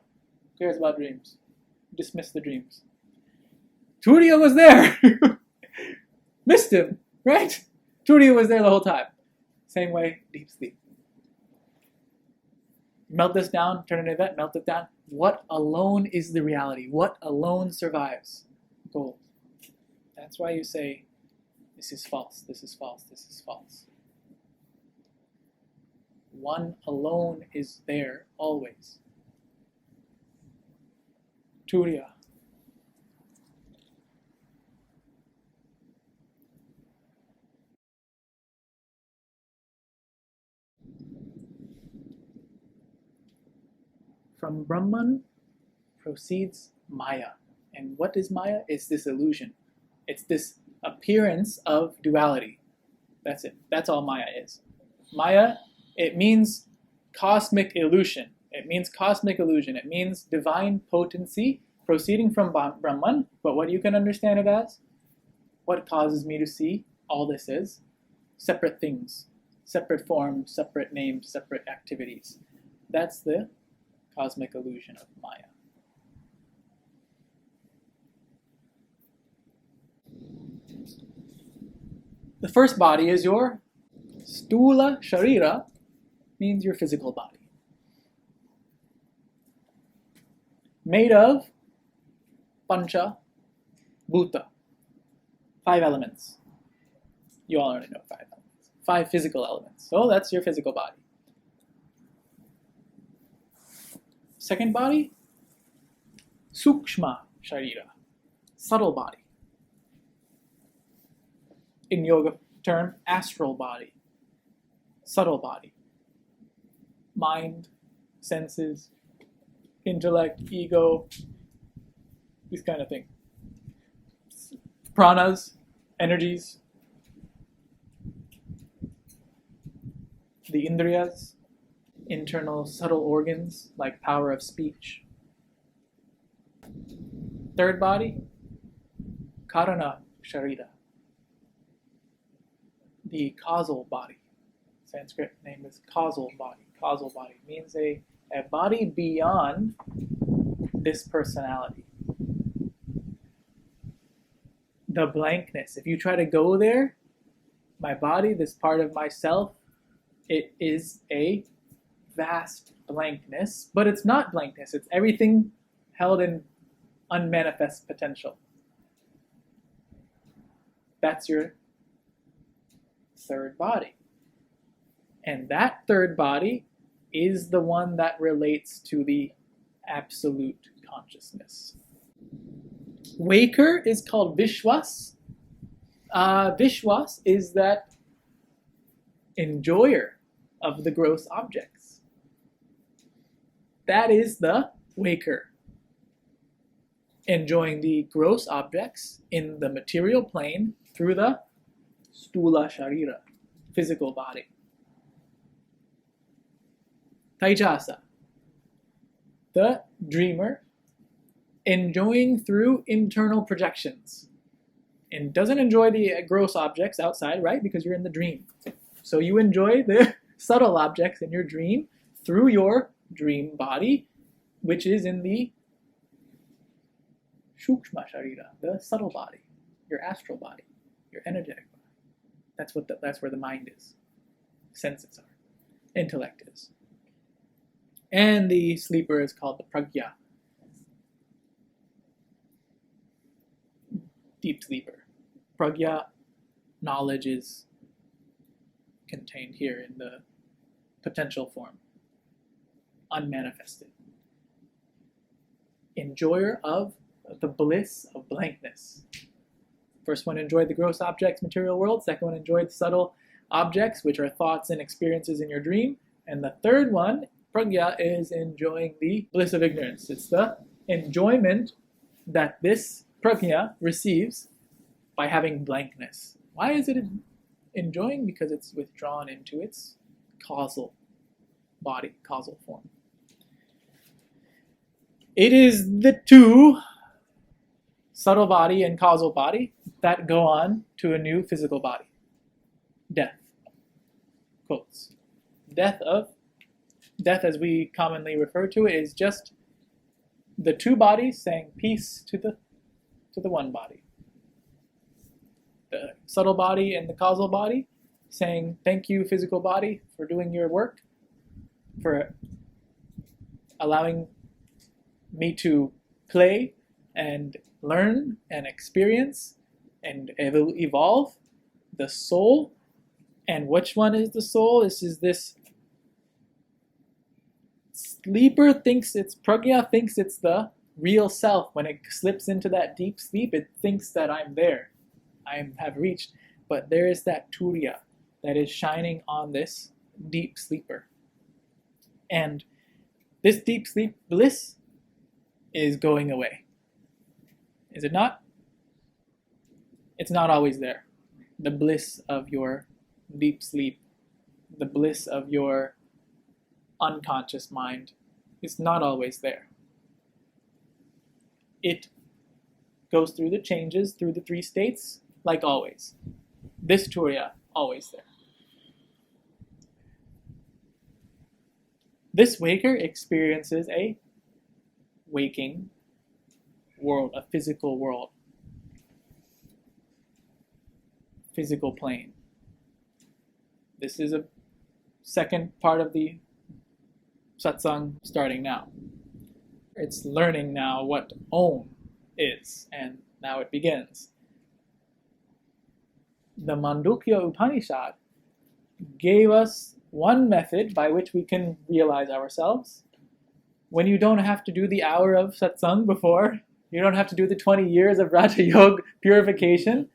cares about dreams? Dismiss the dreams. Turia was there. Missed him, right? Turia was there the whole time. Same way, deep sleep. Melt this down, turn it into that, melt it down. What alone is the reality? What alone survives? Gold. That's why you say, this is false, this is false, this is false. One alone is there always. Turia. From Brahman proceeds Maya. And what is Maya? It's this illusion. It's this appearance of duality. That's it. That's all Maya is. Maya, it means cosmic illusion. It means cosmic illusion. It means divine potency proceeding from Brahman. But what you can understand it as? What causes me to see all this is? Separate things, separate forms, separate names, separate activities. That's the cosmic illusion of Maya. The first body is your stula sharira, means your physical body. Made of pancha bhuta, 5 elements. You all already know 5 elements. 5 physical elements. So that's your physical body. Second body, sukshma sharira, subtle body. In yoga term, astral body, subtle body. Mind, senses, intellect, ego, these kind of things. Pranas, energies, the indriyas, internal subtle organs like power of speech. Third body, karana sharira, the causal body. Sanskrit name is causal body. Causal body means a body beyond this personality. The blankness. If you try to go there, my body, this part of myself, it is a vast blankness, but it's not blankness. It's everything held in unmanifest potential. That's your third body. And that third body is the one that relates to the absolute consciousness. Waker is called Vishwas. Vishwas is that enjoyer of the gross objects. That is the waker. Enjoying the gross objects in the material plane through the stula sharira, physical body. Taijasa, the dreamer, enjoying through internal projections. And doesn't enjoy the gross objects outside, right? Because you're in the dream. So you enjoy the subtle objects in your dream through your dream body, which is in the Shukshma Sharira, the subtle body, your astral body, your energetic body. That's where the mind is, senses are, intellect is. And the sleeper is called the Pragya, deep sleeper. Pragya, knowledge, is contained here in the potential form, unmanifested. Enjoyer of the bliss of blankness. First one enjoyed the gross objects, material world. Second one enjoyed subtle objects, which are thoughts and experiences in your dream. And the third one, Pragya, is enjoying the bliss of ignorance. It's the enjoyment that this Pragya receives by having blankness. Why is it enjoying? Because it's withdrawn into its causal body, causal form. It is the two, subtle body and causal body, that go on to a new physical body. Death. Quotes. Death, as we commonly refer to it, is just the two bodies saying peace to the one body. The subtle body and the causal body saying thank you, physical body, for doing your work, for allowing me to play and learn and experience and evolve the soul. And which one is the soul? This is this sleeper thinks it's Pragya, thinks it's the real self. When it slips into that deep sleep, it thinks that I'm there, I have reached. But there is that Turia that is shining on this deep sleeper. And this deep sleep bliss is going away. Is it not? It's not always there. The bliss of your deep sleep, the bliss of your unconscious mind is not always there. It goes through the changes, through the 3 states, like always. This Turia, always there. This waker experiences a waking world, a physical world. physical plane. This is a second part of the satsang starting now. It's learning now what Om is, and now it begins. The Mandukya Upanishad gave us one method by which we can realize ourselves. When you don't have to do the hour of satsang before, you don't have to do the 20 years of Raja Yoga purification,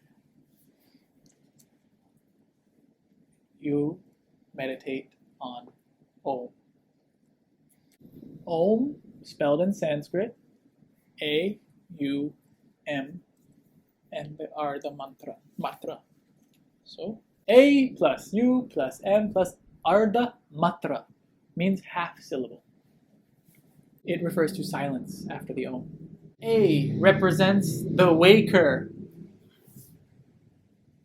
you meditate on Om. Om, spelled in Sanskrit, A-U-M, and the are the matra. So, A plus U plus M plus Arda Matra means half syllable. It refers to silence after the Om. A represents the waker,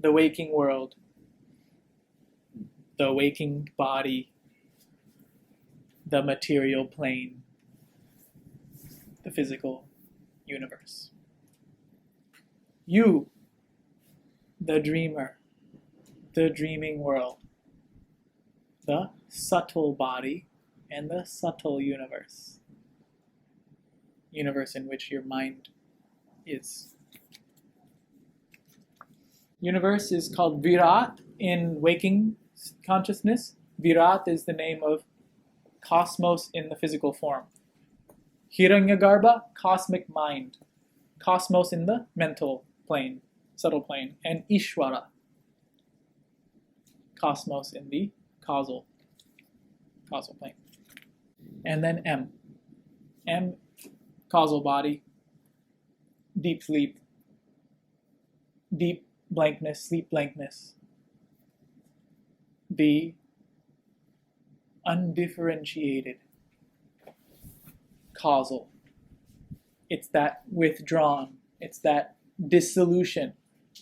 the waking world, the waking body, the material plane, the physical universe. You, the dreamer, the dreaming world, the subtle body, and the subtle universe. Universe in which your mind is. Universe is called Virat in waking consciousness. Virat is the name of cosmos in the physical form. Hiranyagarbha, cosmic mind. Cosmos in the mental plane, subtle plane. And Ishvara, cosmos in the causal plane. And then M. M, causal body, deep sleep, deep blankness, sleep blankness. B, undifferentiated, causal. It's that withdrawn, it's that dissolution.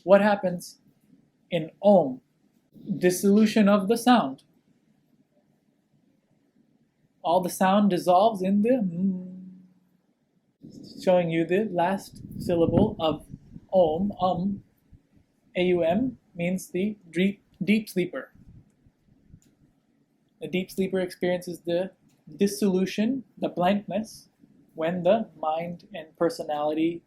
What happens in Om? Dissolution of the sound. All the sound dissolves in the showing you the last syllable of Om. A-U-M means the deep sleeper. The deep sleeper experiences the dissolution, the blankness, when the mind and personality,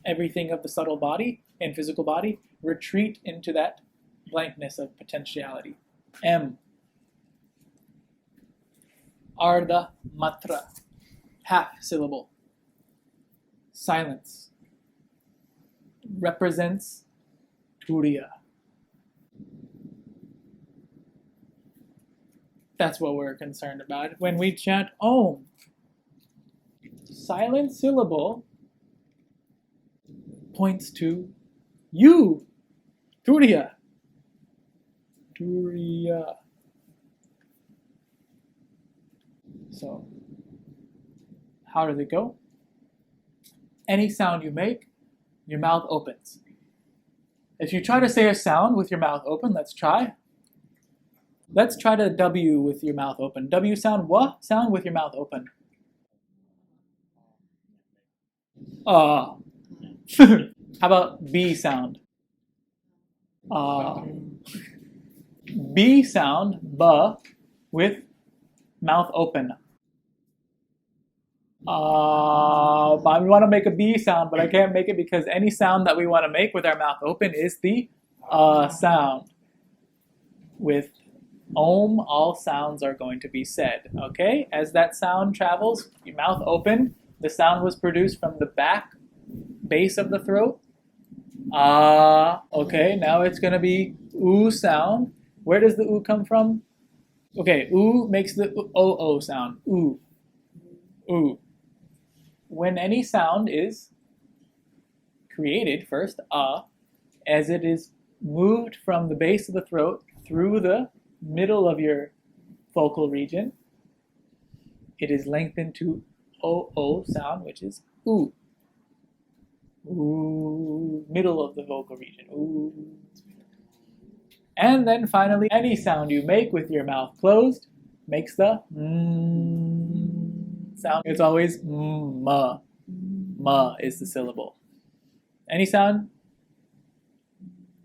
everything of the subtle body and physical body, retreat into that blankness of potentiality. M. Arda Matra, half syllable. Silence represents Turia. That's what we're concerned about. When we chant Om, silent syllable points to you, Turia. Turia. So, how does it go? Any sound you make, your mouth opens. If you try to say a sound with your mouth open, let's try. Let's try to W with your mouth open. W sound, what? Sound with your mouth open. How about B sound? B sound, B, with mouth open. I want to make a B sound, but I can't make it because any sound that we want to make with our mouth open is the sound. With Om, all sounds are going to be said. Okay? As that sound travels, your mouth open, the sound was produced from the back base of the throat. Okay, now it's going to be oo sound. Where does the oo come from? Okay, oo makes the o sound. Oo. Oo. When any sound is created, first, as it is moved from the base of the throat through the middle of your vocal region, it is lengthened to o sound, which is oo. Ooh, middle of the vocal region. Ooh. And then finally, any sound you make with your mouth closed makes the sound. It's always ma. Ma is the syllable. Any sound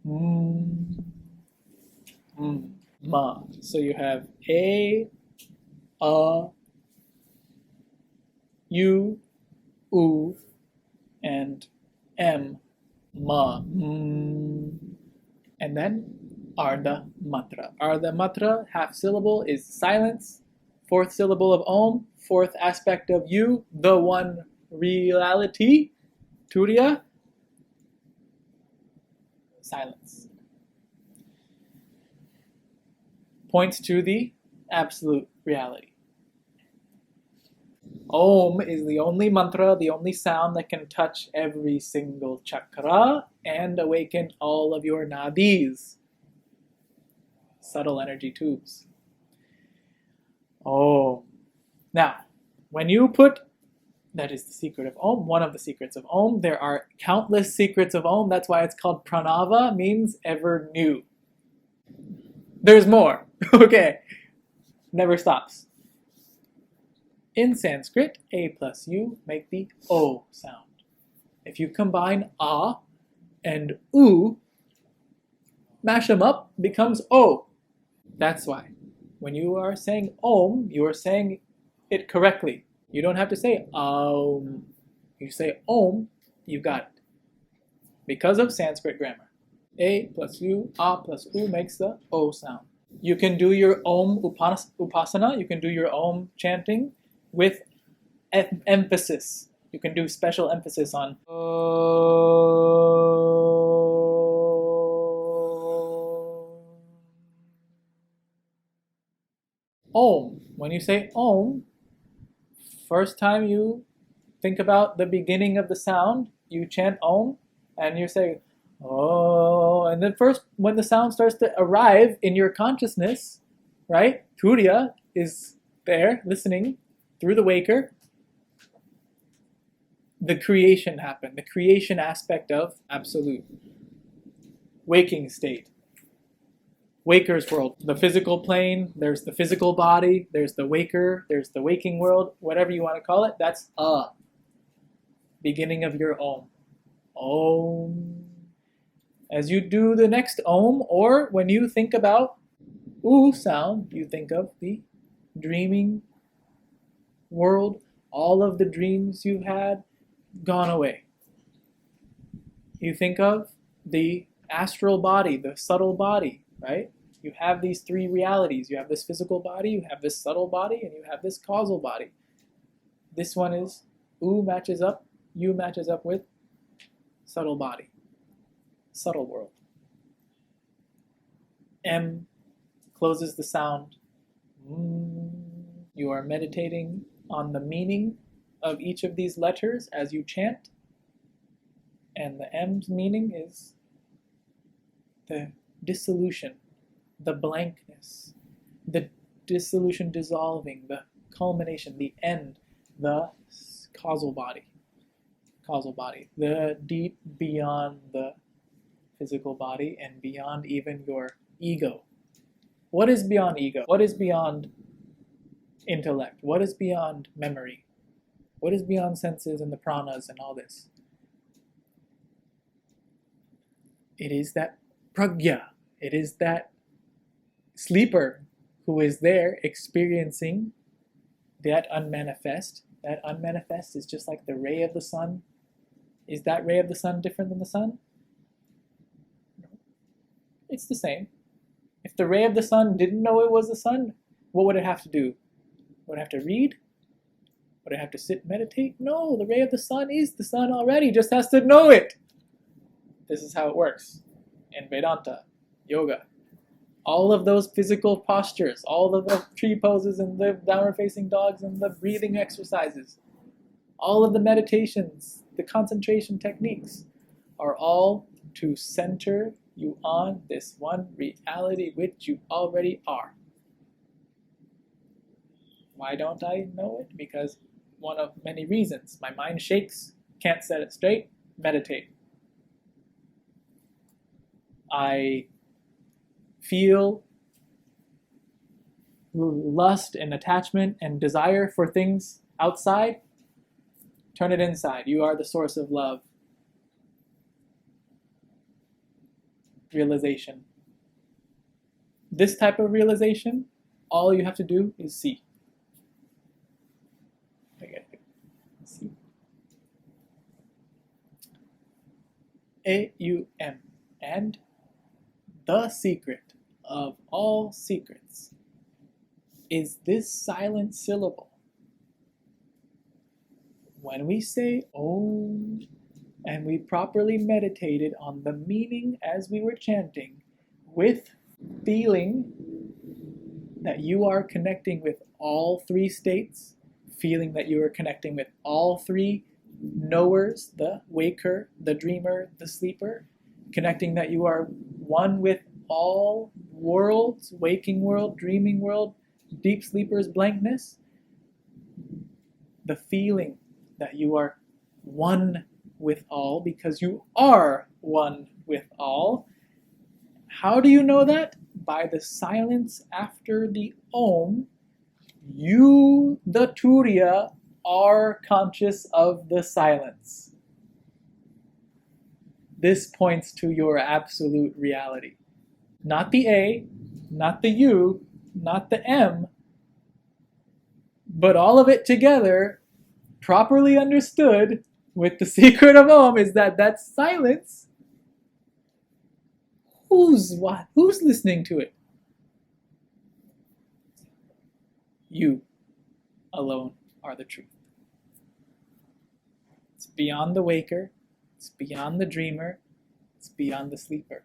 mm, ma. So you have a, u, u, and m, ma. And then Ardha Matra. Ardha Matra, half syllable, is silence. Fourth syllable of Om, fourth aspect of you, the one reality, Turia, silence. Points to the absolute reality. Om is the only mantra, the only sound that can touch every single chakra and awaken all of your nadis, subtle energy tubes. Om. Now, when you put, that is the secret of Om, one of the secrets of Om. There are countless secrets of Om. That's why it's called Pranava, means ever new. There's more. Okay. Never stops. In Sanskrit, A plus U make the O sound. If you combine A and U, mash them up, becomes O. That's why. When you are saying Om, you are saying it correctly. You don't have to say Om. You say Om, you got it. Because of Sanskrit grammar. A plus U, A plus U makes the O sound. You can do your Om Upasana, you can do your Om chanting with emphasis. You can do special emphasis on Om. When you say Om, first time you think about the beginning of the sound, you chant Om, and you say, oh, and then first, when the sound starts to arrive in your consciousness, right? Turia is there listening through the waker. The creation happened, the creation aspect of absolute. Waking state. Waker's world. The physical plane, there's the physical body, there's the waker, there's the waking world, whatever you want to call it, that's a. Beginning of your Om. Om. As you do the next Om, or when you think about U sound, you think of the dreaming world, all of the dreams you've had gone away. You think of the astral body, the subtle body, right? You have these three realities. You have this physical body, you have this subtle body, and you have this causal body. This one is U matches up, U matches up with subtle body, subtle world. M closes the sound. You are meditating on the meaning of each of these letters as you chant. And the M's meaning is the dissolution, the blankness, the dissolution dissolving, the culmination, the end, the causal body, the deep beyond the physical body and beyond even your ego. What is beyond ego? What is beyond intellect? What is beyond memory? What is beyond senses and the pranas and all this? It is that pragya. It is that sleeper who is there experiencing that unmanifest. That unmanifest is just like the ray of the sun. Is that ray of the sun different than the sun? No. It's the same. If the ray of the sun didn't know it was the sun, what would it have to do? Would it have to read? Would it have to sit and meditate? No, the ray of the sun is the sun already, just has to know it. This is how it works in Vedanta, yoga. All of those physical postures, all of the tree poses and the downward facing dogs and the breathing exercises, all of the meditations, the concentration techniques are all to center you on this one reality which you already are. Why don't I know it? Because one of many reasons. My mind shakes, can't set it straight, meditate. I feel lust and attachment and desire for things outside, turn it inside. You are the source of love. realization. This type of realization, all you have to do is see. Okay. See. A-U-M. And the secret of all secrets is this silent syllable. When we say Om and we properly meditated on the meaning as we were chanting, with feeling that you are connecting with all three states, feeling that you are connecting with all three knowers, the waker, the dreamer, the sleeper, connecting that you are one with all worlds, waking world, dreaming world, deep sleeper's blankness, the feeling that you are one with all because you are one with all. How do you know that? By the silence after the Om. You, the Turia, are conscious of the silence. This points to your absolute reality. Not the A, not the U, not the M, but all of it together, properly understood with the secret of Om, is that silence. Who's listening to it? You alone are the truth. It's beyond the waker, it's beyond the dreamer, it's beyond the sleeper.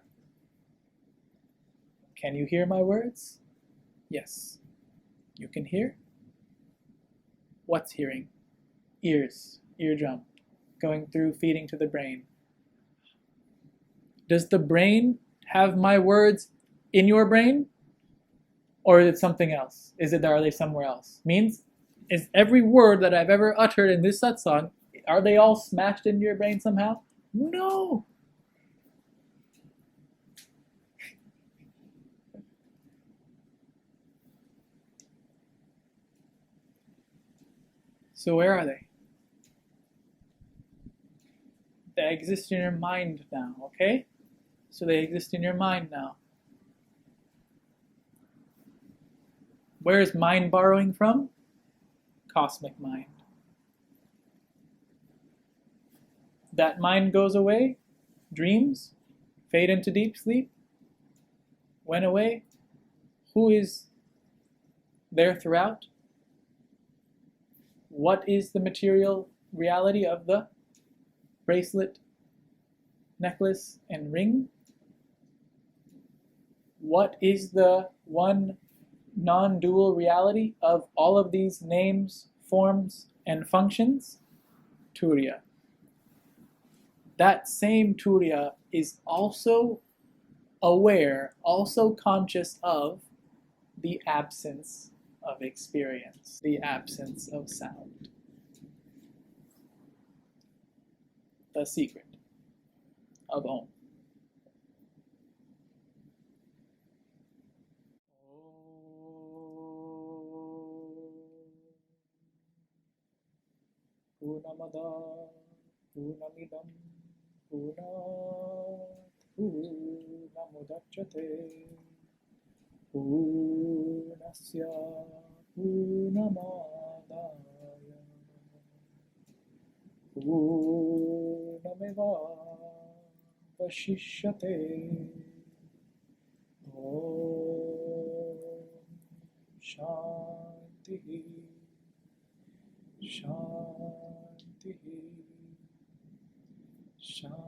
Can you hear my words? Yes. You can hear? What's hearing? Ears, eardrum, going through, feeding to the brain. Does the brain have my words in your brain? Or is it something else? Are they somewhere else? Means, is every word that I've ever uttered in this satsang, are they all smashed into your brain somehow? No! So where are they? They exist in your mind now, okay? So they exist in your mind now. Where is mind borrowing from? Cosmic mind. That mind goes away, dreams, fade into deep sleep, went away. Who is there throughout? What is the material reality of the bracelet, necklace, and ring? What is the one non-dual reality of all of these names, forms, and functions? Turia. That same Turia is also aware, also conscious of the absence of experience, the absence of sound. The secret of Om. Purnamada Purnamidam Purnat Purnamudachyate Purnasya Purnamadaya Purnameva Vashishyate. Om Shanti Shanti Shanti.